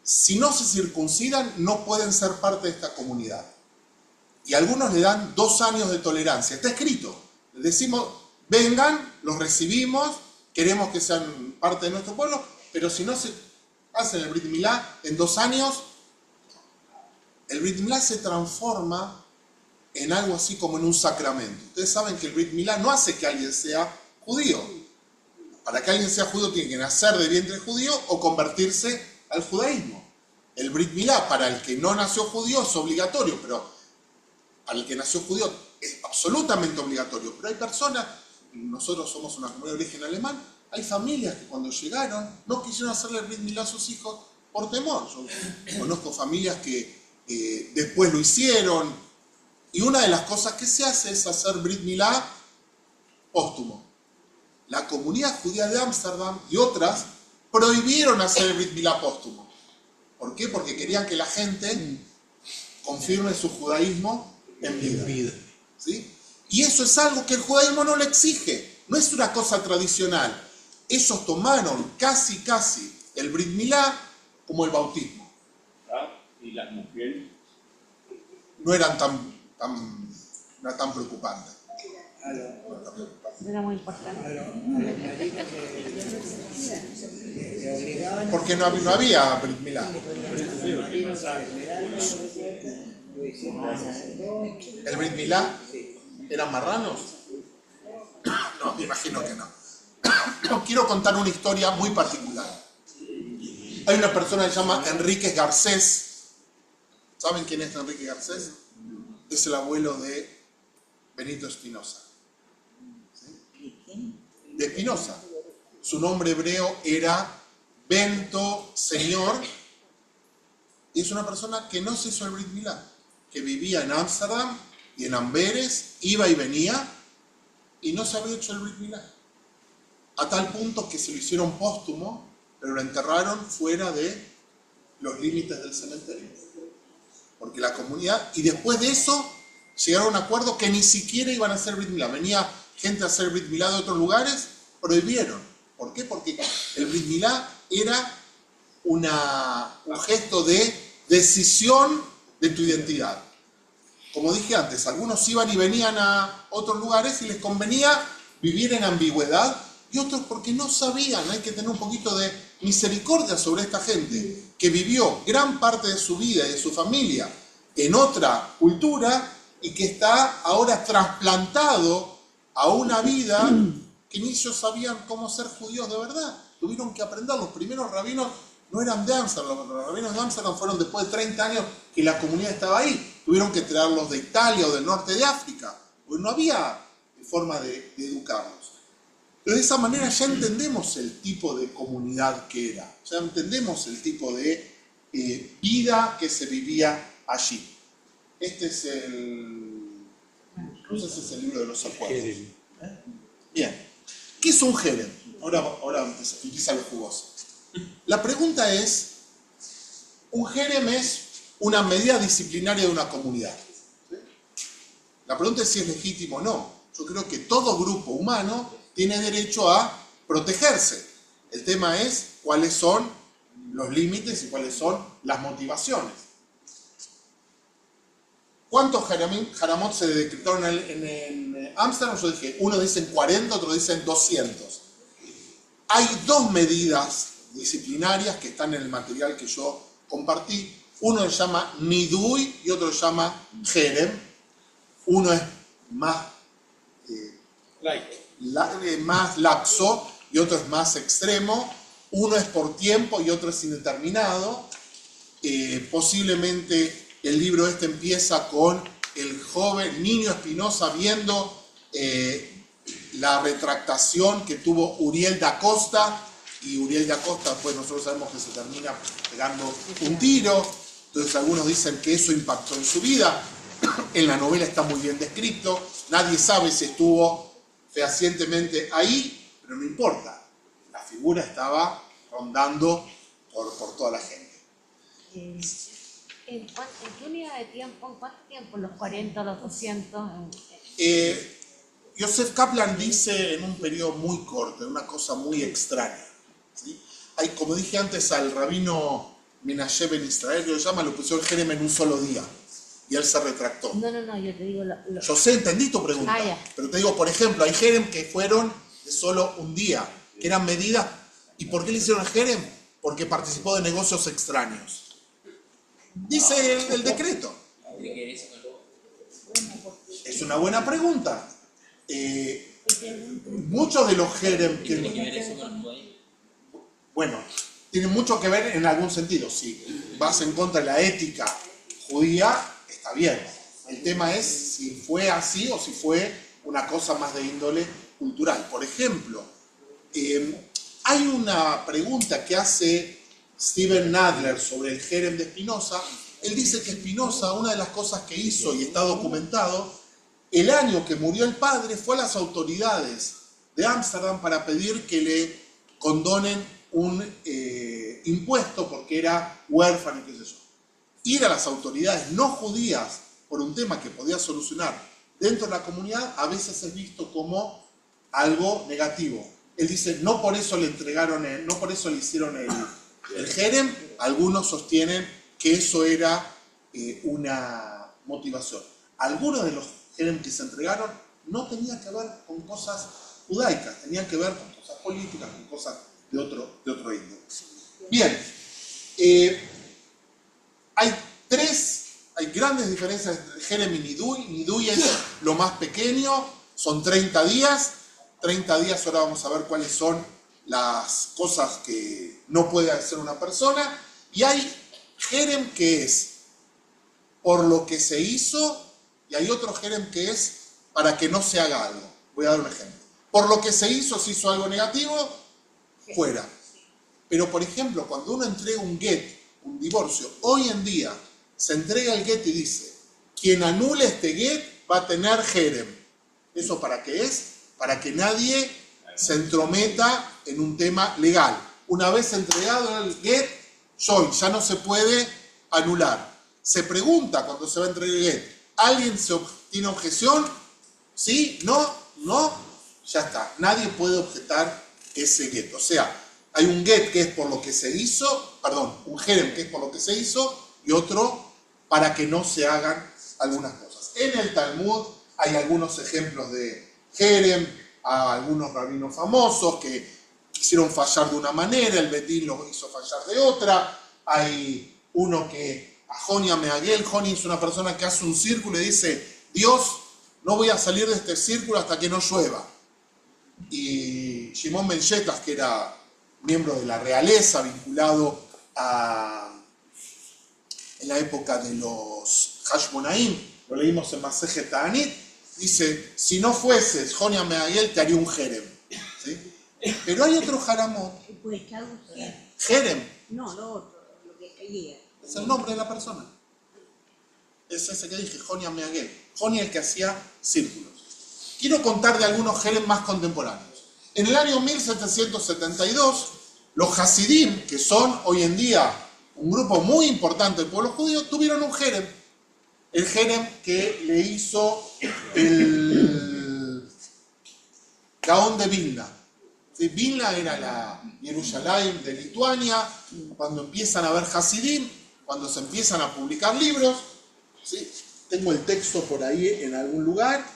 Si no se circuncidan, no pueden ser parte de esta comunidad. Y algunos le dan 2 años de tolerancia. Está escrito. Decimos, vengan, los recibimos, queremos que sean parte de nuestro pueblo, pero si no se hacen el Brit Milá, en 2 años, el Brit Milá se transforma en algo así como en un sacramento. Ustedes saben que el Brit Milá no hace que alguien sea judío. Para que alguien sea judío tiene que nacer de vientre judío o convertirse al judaísmo. El Brit Milá para el que no nació judío es obligatorio, pero para el que nació judío es absolutamente obligatorio. Pero hay personas, nosotros somos una comunidad de origen alemán, hay familias que cuando llegaron no quisieron hacerle el Brit Milá a sus hijos por temor. Yo conozco familias que después lo hicieron, y una de las cosas que se hace es hacer Brit Milá póstumo. La comunidad judía de Ámsterdam y otras prohibieron hacer el Brit Milá póstumo. ¿Por qué? Porque querían que la gente confirme su judaísmo en vida. ¿Sí? Y eso es algo que el judaísmo no le exige. No es una cosa tradicional. Ellos tomaron casi el Brit Milá como el bautismo. ¿Y las mujeres? No eran tan preocupantes. Era muy importante. Porque no había Brit Milá. ¿El Brit Milá eran marranos? No, me imagino que no. Quiero contar una historia muy particular. Hay una persona que se llama Enríquez Garcés. ¿Saben quién es Enrique Garcés? Es el abuelo de Benito Spinoza. ¿Sí? De Spinoza. Su nombre hebreo era Bento Señor. Y es una persona que no se hizo el Brit Milá, que vivía en Ámsterdam y en Amberes, iba y venía, y no se había hecho el Brit Milá. A tal punto que se lo hicieron póstumo, pero lo enterraron fuera de los límites del cementerio. Porque la comunidad, y después de eso, llegaron a un acuerdo que ni siquiera iban a hacer Brit Milá. Venía gente a hacer Brit Milá de otros lugares, prohibieron. ¿Por qué? Porque el Brit Milá era un gesto de decisión de tu identidad. Como dije antes, algunos iban y venían a otros lugares y les convenía vivir en ambigüedad, y otros porque no sabían. Hay que tener un poquito de misericordia sobre esta gente que vivió gran parte de su vida y de su familia en otra cultura y que está ahora trasplantado a una vida que ni ellos sabían cómo ser judíos de verdad. Tuvieron que aprender. Los primeros rabinos no eran de Ámsterdam, los rabinos de Ámsterdam fueron después de 30 años que la comunidad estaba ahí. Tuvieron que traerlos de Italia o del norte de África, porque no había forma de educarlos. Pero de esa manera ya entendemos el tipo de comunidad que era, ya entendemos el tipo de vida que se vivía allí. Este es no sé si es el libro de los acuerdos. Bien, ¿qué es un jerem? Ahora empieza lo jugoso. La pregunta es, un jerem es una medida disciplinaria de una comunidad. ¿Sí? La pregunta es si es legítimo o no. Yo creo que todo grupo humano tiene derecho a protegerse. El tema es cuáles son los límites y cuáles son las motivaciones. ¿Cuántos haramot se decretaron en Ámsterdam? Yo dije, uno dicen 40, otro dicen 200. Hay dos medidas disciplinarias que están en el material que yo compartí. Uno se llama nidui y otro se llama jerem. Uno es más más laxo y otro es más extremo. Uno es por tiempo y otro es indeterminado. Posiblemente el libro este empieza con el joven Niño Espinosa viendo la retractación que tuvo Uriel da Costa, y Uriel da Costa, pues nosotros sabemos que se termina pegando un tiro. Entonces algunos dicen que eso impactó en su vida. En la novela está muy bien descrito. Nadie sabe si estuvo fehacientemente ahí, pero no importa. La figura estaba rondando por toda la gente. ¿En qué unidad de tiempo? ¿En cuánto tiempo? ¿Los 40, los 200? Yosef Kaplan dice en un periodo muy corto, una cosa muy extraña. ¿Sí? Hay, como dije antes, al rabino Menashe Ben Israel, lo pusieron el jerem en un solo día. Y él se retractó. No, yo te digo... Yo sé, entendí tu pregunta. Pero te digo, por ejemplo, hay jerem que fueron de solo un día, que eran medidas. ¿Y por qué le hicieron el jerem? Porque participó de negocios extraños. Dice el decreto. Es una buena pregunta. Muchos de los jerem que... Bueno, tienen mucho que ver en algún sentido. Si vas en contra de la ética judía, está bien. El tema es si fue así o si fue una cosa más de índole cultural. Por ejemplo, hay una pregunta que hace Steven Nadler sobre el jerem de Spinoza. Él dice que Spinoza, una de las cosas que hizo, y está documentado, el año que murió el padre, fue a las autoridades de Ámsterdam para pedir que le condonen un impuesto porque era huérfano y qué sé yo. Ir a las autoridades no judías por un tema que podía solucionar dentro de la comunidad a veces es visto como algo negativo. Él dice, no por eso le entregaron, no por eso le hicieron el jerem. Algunos sostienen que eso era una motivación. Algunos de los jerem que se entregaron no tenían que ver con cosas judaicas, tenían que ver con cosas políticas, con cosas de otro índole. Bien, hay grandes diferencias entre jerem y nidui. Nidui es lo más pequeño, son 30 días. 30 días, ahora vamos a ver cuáles son las cosas que no puede hacer una persona. Y hay jerem que es por lo que se hizo, y hay otro jerem que es para que no se haga algo. Voy a dar un ejemplo. Por lo que se hizo algo negativo, fuera. Pero, por ejemplo, cuando uno entrega un get, un divorcio, hoy en día se entrega el get y dice, quien anule este get va a tener jerem. ¿Eso para qué es? Para que nadie se entrometa en un tema legal. una vez entregado el get, ya no se puede anular. Se pregunta cuando se va a entregar el get, ¿alguien tiene objeción? ¿Sí? ¿No? ¿No? Ya está. Nadie puede objetar ese get. O sea, hay un get que es por lo que se hizo, perdón, un jerem que es por lo que se hizo y otro para que no se hagan algunas cosas. En el Talmud hay algunos ejemplos de jerem, a algunos rabinos famosos que quisieron fallar de una manera, el Betín lo hizo fallar de otra. Hay uno que, a Joni Ameagel, Joni es una persona que hace un círculo y dice, Dios, no voy a salir de este círculo hasta que no llueva. Y Shimon Ben Shetas, que era miembro de la realeza, vinculado en la época de los Hashmonaim, lo leímos en Masejet Ta'anit, dice, si no fueses Joni Ameagel, te haría un jerem. ¿Sí? Pero hay otro jaramot. Jerem. No, lo otro, lo que caía. Es el nombre de la persona. Es ese que dije, Joni Ameagel. Joni el que hacía círculos. Quiero contar de algunos jerem más contemporáneos. En el año 1772, los Hasidim, que son hoy en día un grupo muy importante del pueblo judío, tuvieron un jerem. El jerem que le hizo el Gaón de Vilna. ¿Sí? Vilna era la Jerusalén de Lituania. Cuando empiezan a haber Hasidim, cuando se empiezan a publicar libros, ¿sí? Tengo el texto por ahí en algún lugar.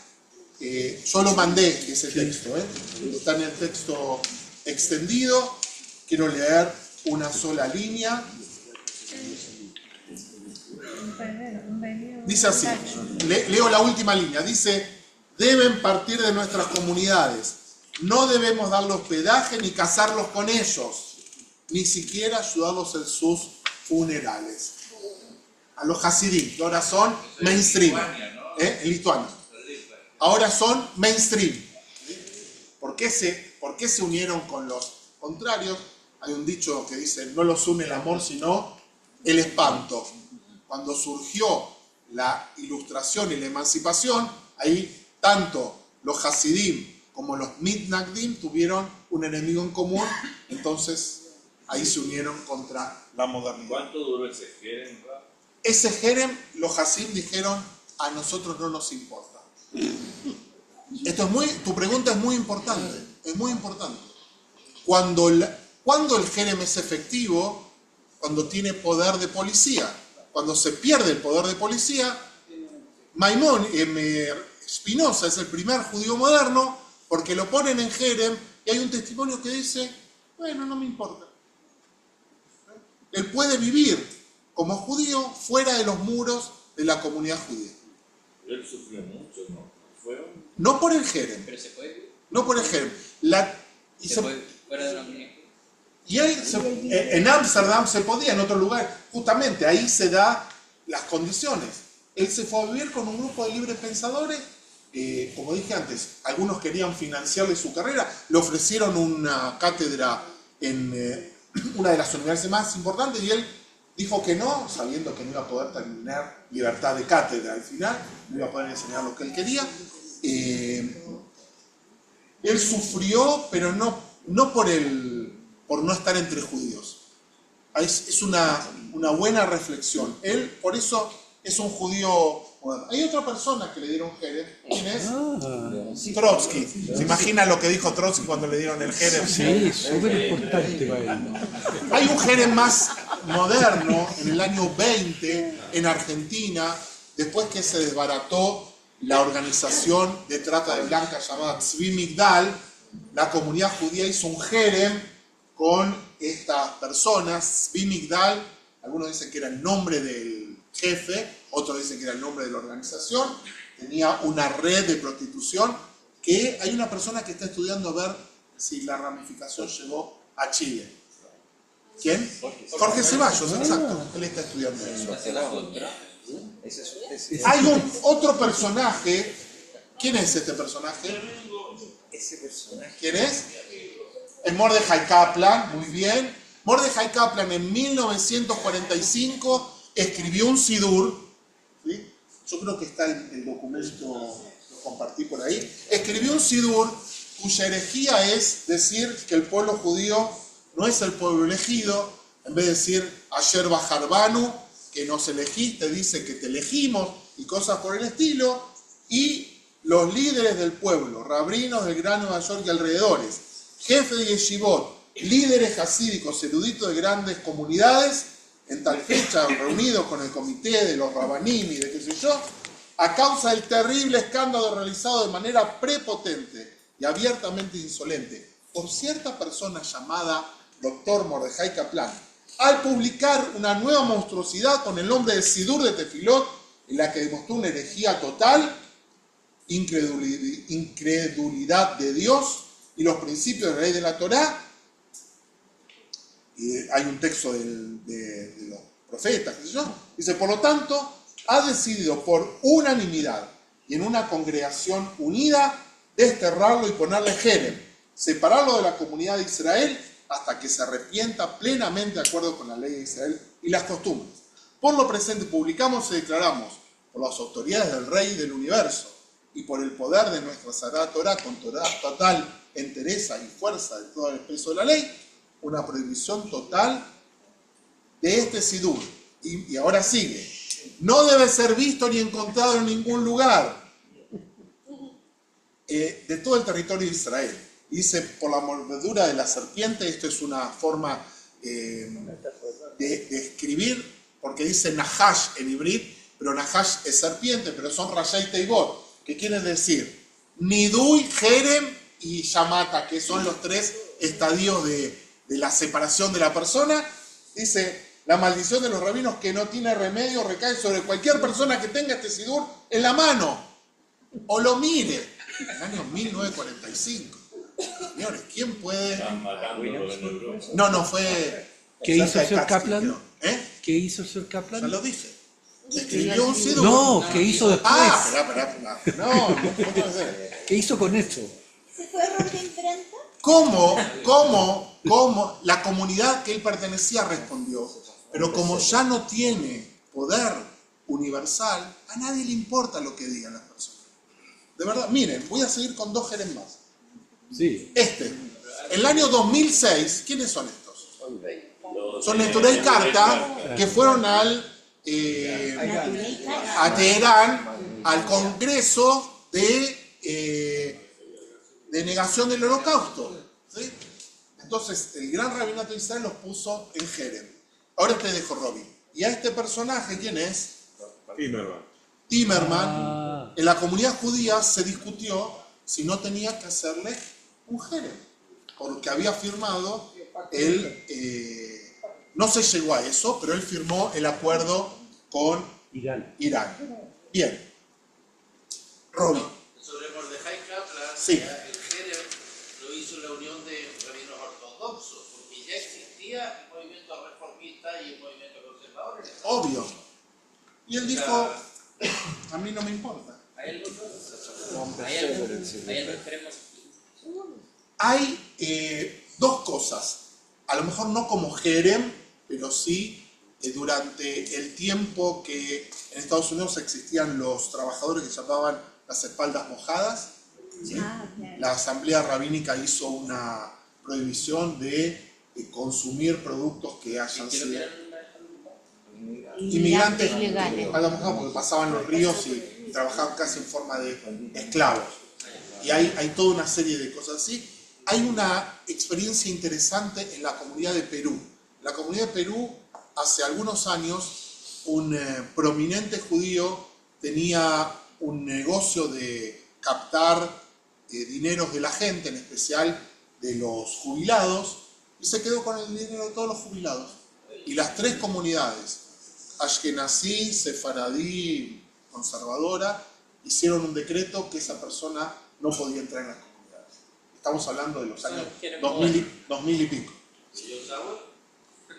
Yo lo mandé, ese texto. Está en el texto extendido. Quiero leer una sola línea. Dice así, leo la última línea. Dice, deben partir de nuestras comunidades. No debemos darle hospedaje ni casarlos con ellos, ni siquiera ayudarlos en sus funerales. A los Hasidim, que ahora son mainstream. En Lituania. Ahora son mainstream. ¿Por qué se unieron con los contrarios? Hay un dicho que dice, no los une el amor, sino el espanto. Cuando surgió la ilustración y la emancipación, ahí tanto los Hasidim como los Mitnagdim tuvieron un enemigo en común, entonces ahí se unieron contra la modernidad. ¿Cuánto duró ese jerem? Ese jerem, los Hasidim dijeron, a nosotros no nos importa. Tu pregunta es muy importante, es muy importante. Cuando el jerem es efectivo, cuando tiene poder de policía. Cuando se pierde el poder de policía, Spinoza es el primer judío moderno porque lo ponen en jerem y hay un testimonio que dice, bueno, no me importa. Él puede vivir como judío fuera de los muros de la comunidad judía. Él sufrió mucho, ¿no? No por el jerem. Pero se puede. No por el jerem. Se puede fuera de la comunidad. Y en Ámsterdam se podía, en otro lugar, justamente ahí se da las condiciones. Él se fue a vivir con un grupo de libres pensadores, como dije antes, algunos querían financiarle su carrera, le ofrecieron una cátedra en una de las universidades más importantes y él dijo que no, sabiendo que no iba a poder tener libertad de cátedra al final, no iba a poder enseñar lo que él quería. Él sufrió, pero no por no estar entre judíos. Es una buena reflexión. Él, por eso, es un judío moderno. Hay otra persona que le dieron jerem. ¿Quién es? Trotsky. ¿Se imagina lo que dijo Trotsky cuando le dieron el jerem? Sí, súper importante para él. Hay un jerem más moderno, en el año 20, en Argentina, después que se desbarató la organización de trata de blancas llamada Tzvi Migdal, la comunidad judía hizo un jerem con estas personas. Tzvi Migdal, algunos dicen que era el nombre del jefe, otros dicen que era el nombre de la organización, tenía una red de prostitución que hay una persona que está estudiando a ver si la ramificación llegó a Chile. ¿Quién? Jorge Ceballos, exacto. Él está estudiando eso. Hay otro personaje. ¿Quién es este personaje? ¿Quién es? Es Mordechai Kaplan, muy bien. Mordechai Kaplan en 1945 escribió un sidur, ¿sí? Yo creo que está el documento, lo compartí por ahí. Escribió un sidur cuya herejía es decir que el pueblo judío no es el pueblo elegido. En vez de decir ayer Bajarbanu, que nos elegiste, dice que te elegimos y cosas por el estilo. Y los líderes del pueblo, rabinos del Gran Nueva York y alrededores, jefes de yeshivot, líderes hasídicos, eruditos de grandes comunidades, en tal fecha reunidos con el comité de los rabanim y de qué sé yo, a causa del terrible escándalo realizado de manera prepotente y abiertamente insolente por cierta persona llamada Dr. Mordejai Kaplan, al publicar una nueva monstruosidad con el nombre de Sidur de Tefilot, en la que demostró una herejía total, incredulidad de Dios y los principios de la ley de la Torá. Y hay un texto de los profetas, qué sé yo. Dice, por lo tanto, ha decidido por unanimidad y en una congregación unida desterrarlo y ponerle jerem, separarlo de la comunidad de Israel hasta que se arrepienta plenamente de acuerdo con la ley de Israel y las costumbres. Por lo presente publicamos y declaramos por las autoridades del Rey del Universo y por el poder de nuestra Sagrada Torá con total entereza y fuerza de todo el peso de la ley, una prohibición total de este sidur. Y ahora sigue. No debe ser visto ni encontrado en ningún lugar de todo el territorio de Israel. Dice, por la mordedura de la serpiente. Esto es una forma de escribir, porque dice Nahash en hibrid, pero Nahash es serpiente, pero son Rashai Teibot, que quiere decir Nidui, Jerem y Yamata, que son los tres estadios de la separación de la persona. Dice, la maldición de los rabinos que no tiene remedio recae sobre cualquier persona que tenga este sidur en la mano o lo mire. En el año 1945. Señores, ¿quién puede? No, fue... ¿Qué hizo el señor Kaplan? ¿Qué hizo el señor Kaplan? Ya lo dije. Escribió un sidur. No, ¿qué hizo después? Espera. No puede ser. ¿Qué hizo con eso? ¿Se fue a romper imprenta? ¿Cómo la comunidad que él pertenecía respondió? Pero como ya no tiene poder universal, a nadie le importa lo que digan las personas. De verdad, miren, voy a seguir con dos jerem más. Sí. En el año 2006, ¿quiénes son estos? Son Neturei Karta, que fueron a Teherán, al Congreso de negación del Holocausto. ¿Sí? Entonces, el gran rabinato de Israel los puso en jerem. Ahora te dejo, Robin. Y a este personaje, ¿quién es? Timerman. En la comunidad judía se discutió si no tenía que hacerle un jerem, porque había firmado no se llegó a eso, pero él firmó el acuerdo con Irán. Bien. Robin. Sobre Mordejai Kaplan, Sí. el jerem lo hizo la Unión de Rabinos Ortodoxos, porque ya existía el movimiento reformista y el movimiento conservador. Obvio. Y él dijo, a mí no me importa. ¿Hay algún extremo? Hay dos cosas. A lo mejor no como jerem, pero sí durante el tiempo que en Estados Unidos existían los trabajadores que se llamaban las espaldas mojadas. ¿Sí? La Asamblea Rabínica hizo una prohibición de consumir productos que hayan sido inmigrantes ilegales, espaldas mojadas, porque pasaban los ríos y trabajaban casi en forma de esclavos. Y hay toda una serie de cosas así. Hay una experiencia interesante en la comunidad de Perú. En la comunidad de Perú, hace algunos años, un prominente judío tenía un negocio de captar dineros de la gente, en especial de los jubilados, y se quedó con el dinero de todos los jubilados. Y las tres comunidades, Ashkenazí, Sefaradí, conservadora, hicieron un decreto que esa persona no podía entrar en las comunidades. Estamos hablando de los años 2000 y pico.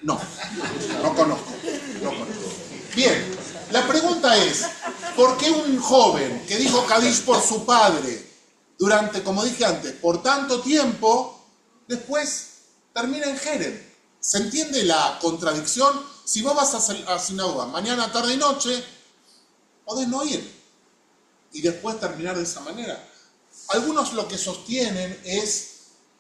No conozco. Bien, la pregunta es, ¿por qué un joven que dijo Kadish por su padre durante, como dije antes, por tanto tiempo, después termina en jerem? ¿Se entiende la contradicción? Si vos vas a sinagoga mañana, tarde y noche, podés no ir y después terminar de esa manera. Algunos lo que sostienen es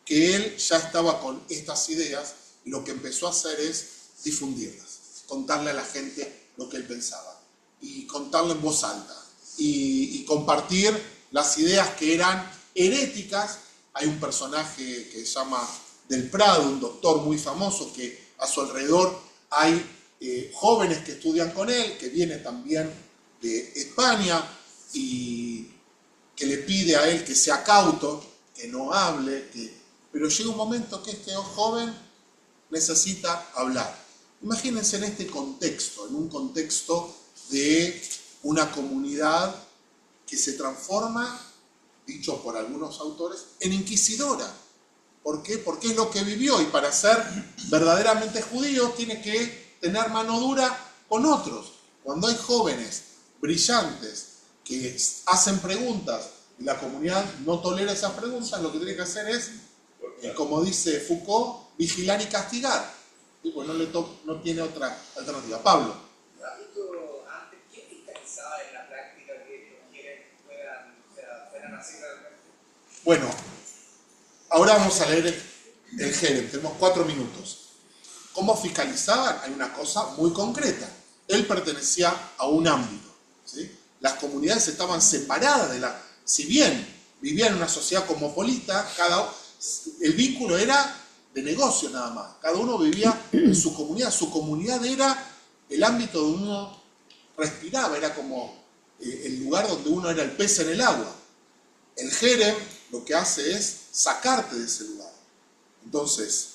que él ya estaba con estas ideas y lo que empezó a hacer es difundirlas, contarle a la gente lo que él pensaba y contarlo en voz alta y compartir las ideas que eran heréticas. Hay un personaje que se llama Del Prado, un doctor muy famoso, que a su alrededor hay jóvenes que estudian con él, que viene también de España y que le pide a él que sea cauto, que no hable, pero llega un momento que este joven necesita hablar. Imagínense en este contexto, en un contexto de una comunidad que se transforma, dicho por algunos autores, en inquisidora. ¿Por qué? Porque es lo que vivió y para ser verdaderamente judío tiene que tener mano dura con otros. Cuando hay jóvenes brillantes que hacen preguntas y la comunidad no tolera esas preguntas, lo que tiene que hacer es, como dice Foucault, vigilar y castigar. Y pues no tiene otra alternativa. Pablo. Antes, ¿quién fiscalizaba en la práctica que los Jerem fueran así realmente? Bueno, ahora vamos a leer el Jerem. Tenemos 4 minutos. ¿Cómo fiscalizaban? Hay una cosa muy concreta. Él pertenecía a un ámbito, ¿sí? Las comunidades estaban separadas de la... Si bien vivían en una sociedad cosmopolita, el vínculo era de negocio nada más. Cada uno vivía en su comunidad. Su comunidad era el ámbito donde uno respiraba, era como el lugar donde uno era el pez en el agua. El Jerem lo que hace es sacarte de ese lugar. Entonces,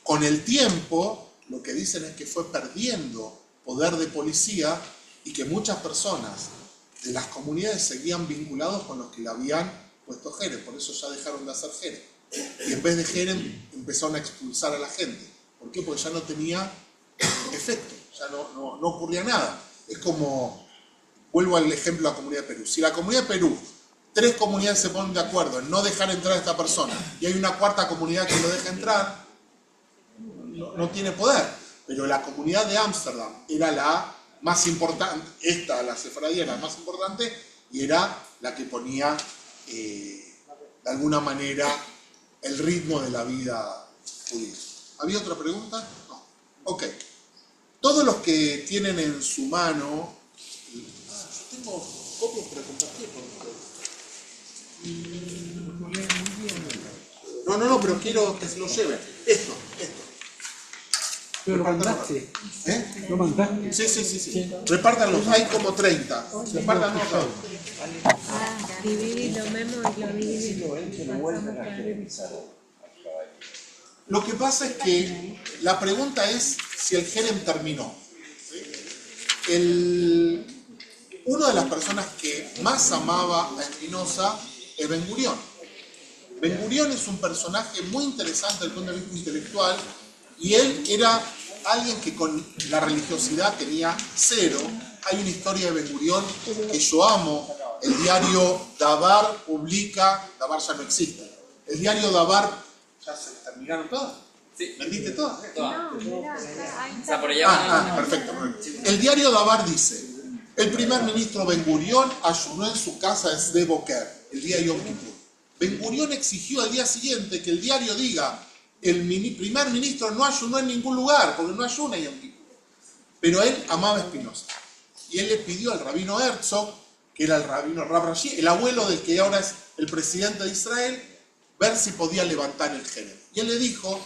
con el tiempo, lo que dicen es que fue perdiendo poder de policía y que muchas personas de las comunidades seguían vinculados con los que le habían puesto Jerem. Por eso ya dejaron de hacer Jerem. Y en vez de Jerem empezaron a expulsar a la gente. ¿Por qué? Porque ya no tenía efecto, ya no ocurría nada. Es como, vuelvo al ejemplo de la comunidad de Perú. Si la comunidad de Perú, 3 comunidades se ponen de acuerdo en no dejar entrar a esta persona y hay una 4ª comunidad que lo deja entrar, no tiene poder. Pero la comunidad de Ámsterdam era la más importante, la sefaradí era la más importante y era la que ponía de alguna manera el ritmo de la vida judía. ¿Había otra pregunta? No. Ok. Todos los que tienen en su mano... yo tengo copias para compartir con ustedes. No, pero quiero que se lo lleven. Esto. Pero lo mandaste. ¿Eh? ¿Lo mandaste? Sí. Repártanlos, hay como 30. Repártanlos todos. Dividir lo mismo y lo dividimos. Lo que pasa es que la pregunta es si el Jerem terminó. Una de las personas que más amaba a Spinoza es Ben Gurión. Ben Gurión es un personaje muy interesante desde el punto de vista intelectual y él era alguien que con la religiosidad tenía cero. Hay una historia de Ben Gurión que yo amo. El diario Dabar publica, Dabar ya no existe. El diario Dabar, ¿ya se terminaron todas? Sí. ¿Vendiste todas? No, mira, ahí O sea, por está. allá. Perfecto. El diario Dabar dice, el primer ministro Ben Gurión ayunó en su casa de Sde Boker, el día de Yom Kippur. Ben Gurión exigió al día siguiente que el diario diga, el primer ministro no ayunó en ningún lugar, porque no ayuna en Yom Kippur. Pero él amaba a Spinoza. Y él le pidió al rabino Herzog, que era el rabino Rab Rashi, el abuelo del que ahora es el presidente de Israel, ver si podía levantar el Jerem. Y él le dijo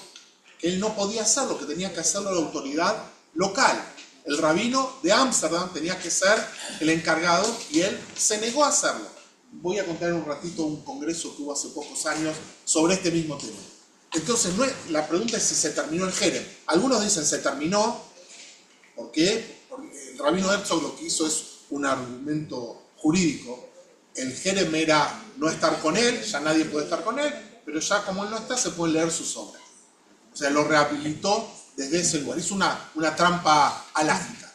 que él no podía hacerlo, que tenía que hacerlo la autoridad local. El rabino de Ámsterdam tenía que ser el encargado y él se negó a hacerlo. Voy a contar un ratito un congreso que hubo hace pocos años sobre este mismo tema. Entonces, la pregunta es si se terminó el Jerem. Algunos dicen se terminó. ¿Por qué? Porque el rabino Herzog lo que hizo es un argumento jurídico. El Jerem era no estar con él, ya nadie puede estar con él, pero ya como él no está, se pueden leer sus obras. O sea, lo rehabilitó desde ese lugar. Hizo una trampa alágica.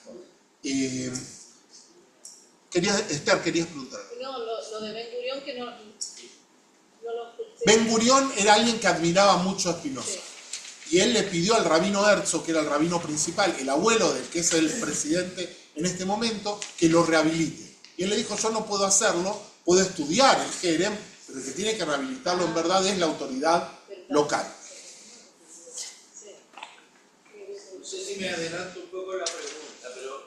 Esther, querías preguntar. No, lo de Ben Gurión que no lo escuché. Ben Gurión era alguien que admiraba mucho a Spinoza. Sí. Y él le pidió al rabino Herzog, que era el rabino principal, el abuelo del que es el presidente en este momento, que lo rehabilite. Y él le dijo, yo no puedo hacerlo, puedo estudiar el Jerem, pero el que tiene que rehabilitarlo en verdad es la autoridad local. sé si me adelanto un poco la pregunta, pero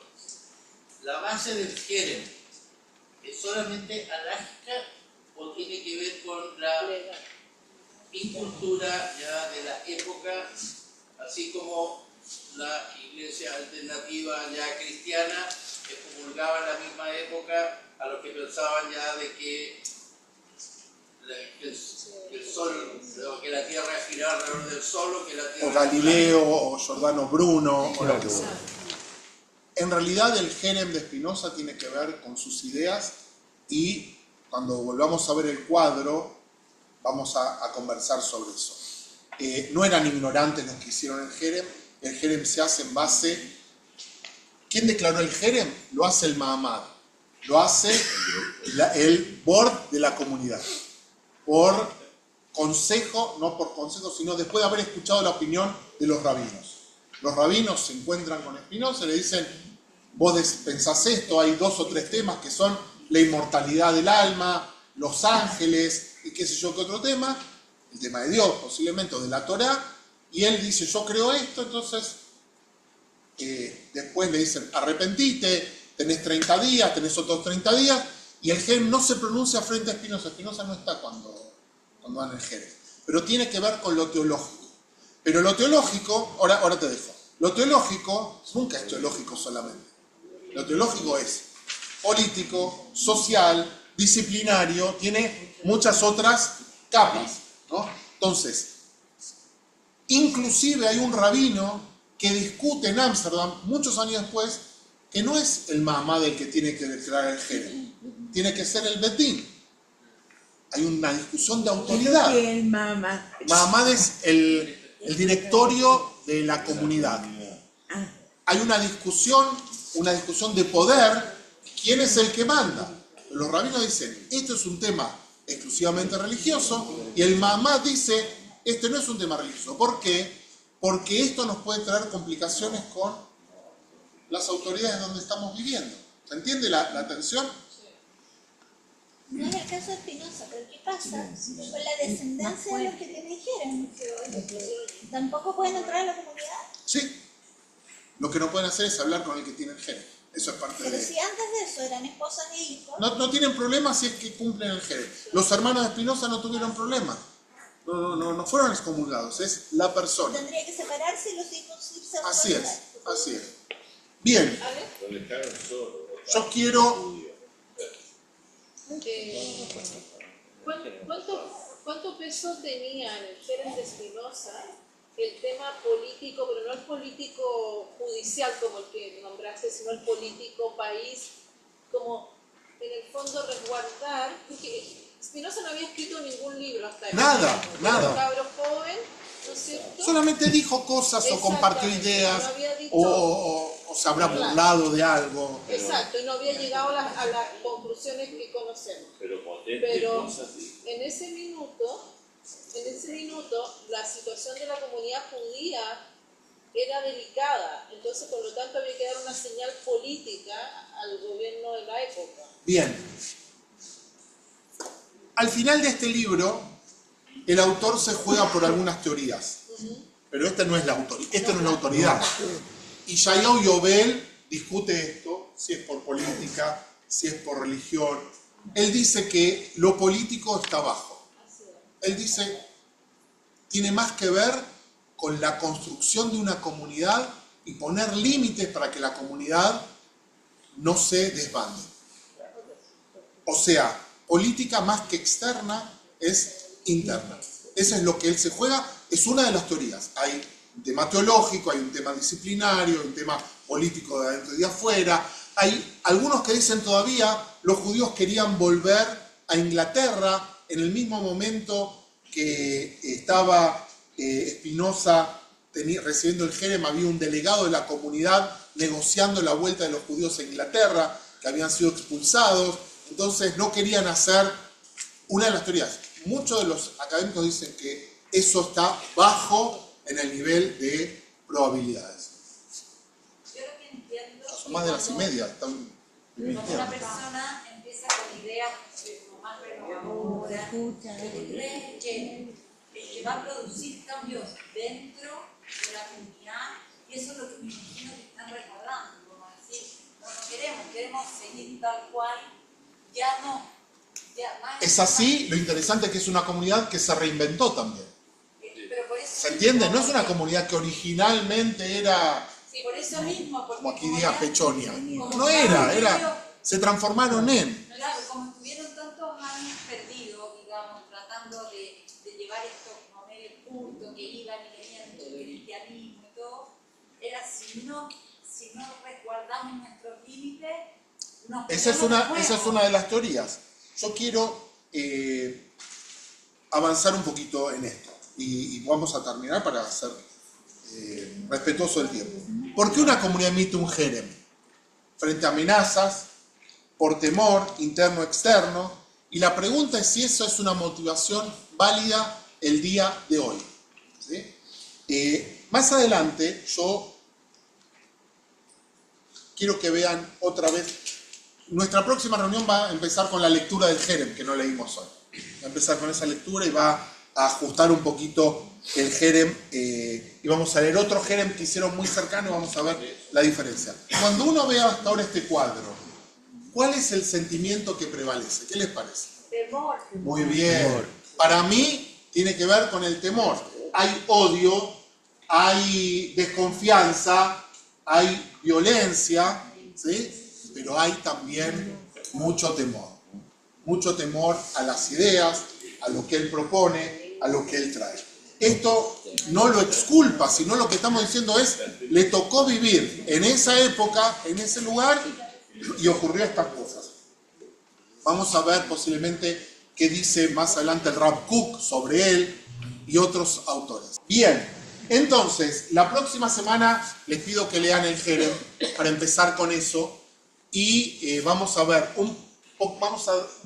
la base del Jerem es solamente alágica o tiene que ver con la incultura ya de la época, así como la iglesia alternativa ya cristiana que comulgaba en la misma época a los que pensaban ya de que el sol, que la tierra giraba alrededor del sol, o que la tierra... O Galileo, o Giordano Bruno, o lo que sea. En realidad el Jerem de Spinoza tiene que ver con sus ideas, y cuando volvamos a ver el cuadro vamos a conversar sobre eso. No eran ignorantes los que hicieron el Jerem se hace en base... ¿Quién declaró el Jerem? Lo hace el Mahamad, lo hace el board de la comunidad, por consejo, no por consejo, sino después de haber escuchado la opinión de los rabinos. Los rabinos se encuentran con Spinoza y le dicen: vos pensás esto, hay 2 o 3 temas que son la inmortalidad del alma, los ángeles, y qué sé yo qué otro tema, el tema de Dios posiblemente, o de la Torá, y él dice: yo creo esto. Entonces después le dicen: arrepentite, tenés 30 días, tenés otros 30 días, y el Jerem no se pronuncia frente a Spinoza. Spinoza no está cuando dan el Jerem, pero tiene que ver con lo teológico. Pero lo teológico, ahora te dejo, lo teológico nunca es teológico solamente. Lo teológico es político, social, disciplinario, tiene muchas otras capas, ¿no? Entonces, inclusive hay un rabino que discute en Ámsterdam, muchos años después, que no es el Mahamad el que tiene que declarar el Jerem, tiene que ser el Beit Din. Hay una discusión de autoridad. ¿Qué es el Mahamad es el directorio de la comunidad. Hay una discusión de poder, ¿quién es el que manda? Los rabinos dicen: esto es un tema exclusivamente religioso, y el Mahamad dice: este no es un tema religioso. ¿Por qué? Porque esto nos puede traer complicaciones con las autoridades donde estamos viviendo. ¿Se entiende la tensión? No es el caso de Spinoza, pero ¿qué pasa con la descendencia de los que te dijeron? ¿Tampoco pueden entrar a la comunidad? Sí. Lo que no pueden hacer es hablar con el que tiene el Jerem. Eso es parte Pero de... si antes de eso eran esposas e hijos... No tienen problemas si es que cumplen el Jerem. Los hermanos de Spinoza no tuvieron problemas. No fueron excomulgados, es la persona. Tendría que separarse y los hijos irse a Así es. Bien. Yo quiero... ¿Cuánto peso tenía en el Jerem de Spinoza el tema político, pero no el político judicial como el que nombraste, sino el político país, como en el fondo resguardar? Porque Spinoza no había escrito ningún libro hasta ahí. Nada. Era un cabro joven, ¿no es cierto? Solamente dijo cosas o compartió ideas, no había dicho, o se habrá burlado de algo. Exacto, y no había llegado a las conclusiones que conocemos. Pero en ese minuto, la situación de la comunidad judía era delicada. Entonces, por lo tanto, había que dar una señal política al gobierno de la época. Bien. Al final de este libro, el autor se juega por algunas teorías. Pero esta no es la autoridad. Y Yeshayahu Yobel discute esto, si es por política, si es por religión. Él dice que lo político está abajo. Él dice, tiene más que ver con la construcción de una comunidad y poner límites para que la comunidad no se desbande. O sea, política más que externa es interna. Eso es lo que él se juega, es una de las teorías. Hay un tema teológico, hay un tema disciplinario, hay un tema político de adentro y de afuera. Hay algunos que dicen todavía los judíos querían volver a Inglaterra en el mismo momento que estaba Spinoza recibiendo el Jerem. Había un delegado de la comunidad negociando la vuelta de los judíos a Inglaterra, que habían sido expulsados. Entonces no querían hacer una de las teorías. Muchos de los académicos dicen que eso está bajo en el nivel de probabilidades. Yo lo que entiendo Son más de las y media. Están cuando una persona empieza con ideas como más renovadoras, que cree que va a producir cambios dentro de la comunidad, y que eso es lo que me imagino que están recordando, como decir, no queremos seguir tal cual, ya no. Ya más Es así, lo interesante es que es una comunidad que se reinventó también. pero por eso ¿Se entiende? No es una comunidad que originalmente era, sí, por eso mismo, porque como aquí diga, Pechonia. como No era, se transformaron en. Claro, como estuvieron tantos años perdidos, digamos, tratando de llevar esto como medio culto, que iban y venían del cristianismo y todo, era si no resguardamos nuestros límites, nos Esa es una de las teorías. Yo quiero avanzar un poquito en esto y vamos a terminar para ser respetuoso del tiempo. ¿Por qué una comunidad emite un jerem? Frente a amenazas, por temor interno externo, y la pregunta es si eso es una motivación válida el día de hoy. ¿Sí? Más adelante yo quiero que vean otra vez. Nuestra próxima reunión va a empezar con la lectura del jerem, que no leímos hoy. Va a empezar con esa lectura y va a ajustar un poquito el jerem, y vamos a leer otro jerem que hicieron muy cercano y vamos a ver la diferencia. Cuando uno ve hasta ahora este cuadro, ¿cuál es el sentimiento que prevalece? ¿Qué les parece? Temor. Muy bien. Para mí tiene que ver con el temor. Hay odio, hay desconfianza, hay violencia, ¿sí? Pero hay también mucho temor. Mucho temor a las ideas, a lo que él propone, a lo que él trae. Esto no lo exculpa, sino lo que estamos diciendo es, le tocó vivir en esa época, en ese lugar, y ocurrió estas cosas. Vamos a ver posiblemente qué dice más adelante el Rav Kook sobre él y otros autores. Bien, entonces, la próxima semana les pido que lean el jerem para empezar con eso. Y vamos a ver un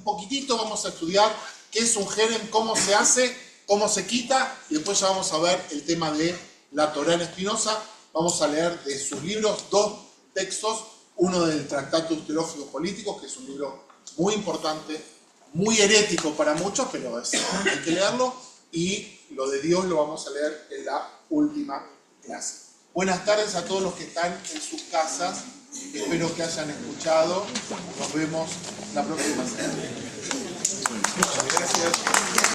poquitito, vamos a estudiar qué es un jerem, cómo se hace, cómo se quita, y después ya vamos a ver el tema de la Torá en Espinosa. Vamos a leer de sus libros 2 textos, uno del Tractatus Teológicos Políticos, que es un libro muy importante, muy herético para muchos, pero hay que leerlo, y lo de Dios lo vamos a leer en la última clase. Buenas tardes a todos los que están en sus casas. Espero que hayan escuchado. Nos vemos la próxima semana. Muchas gracias.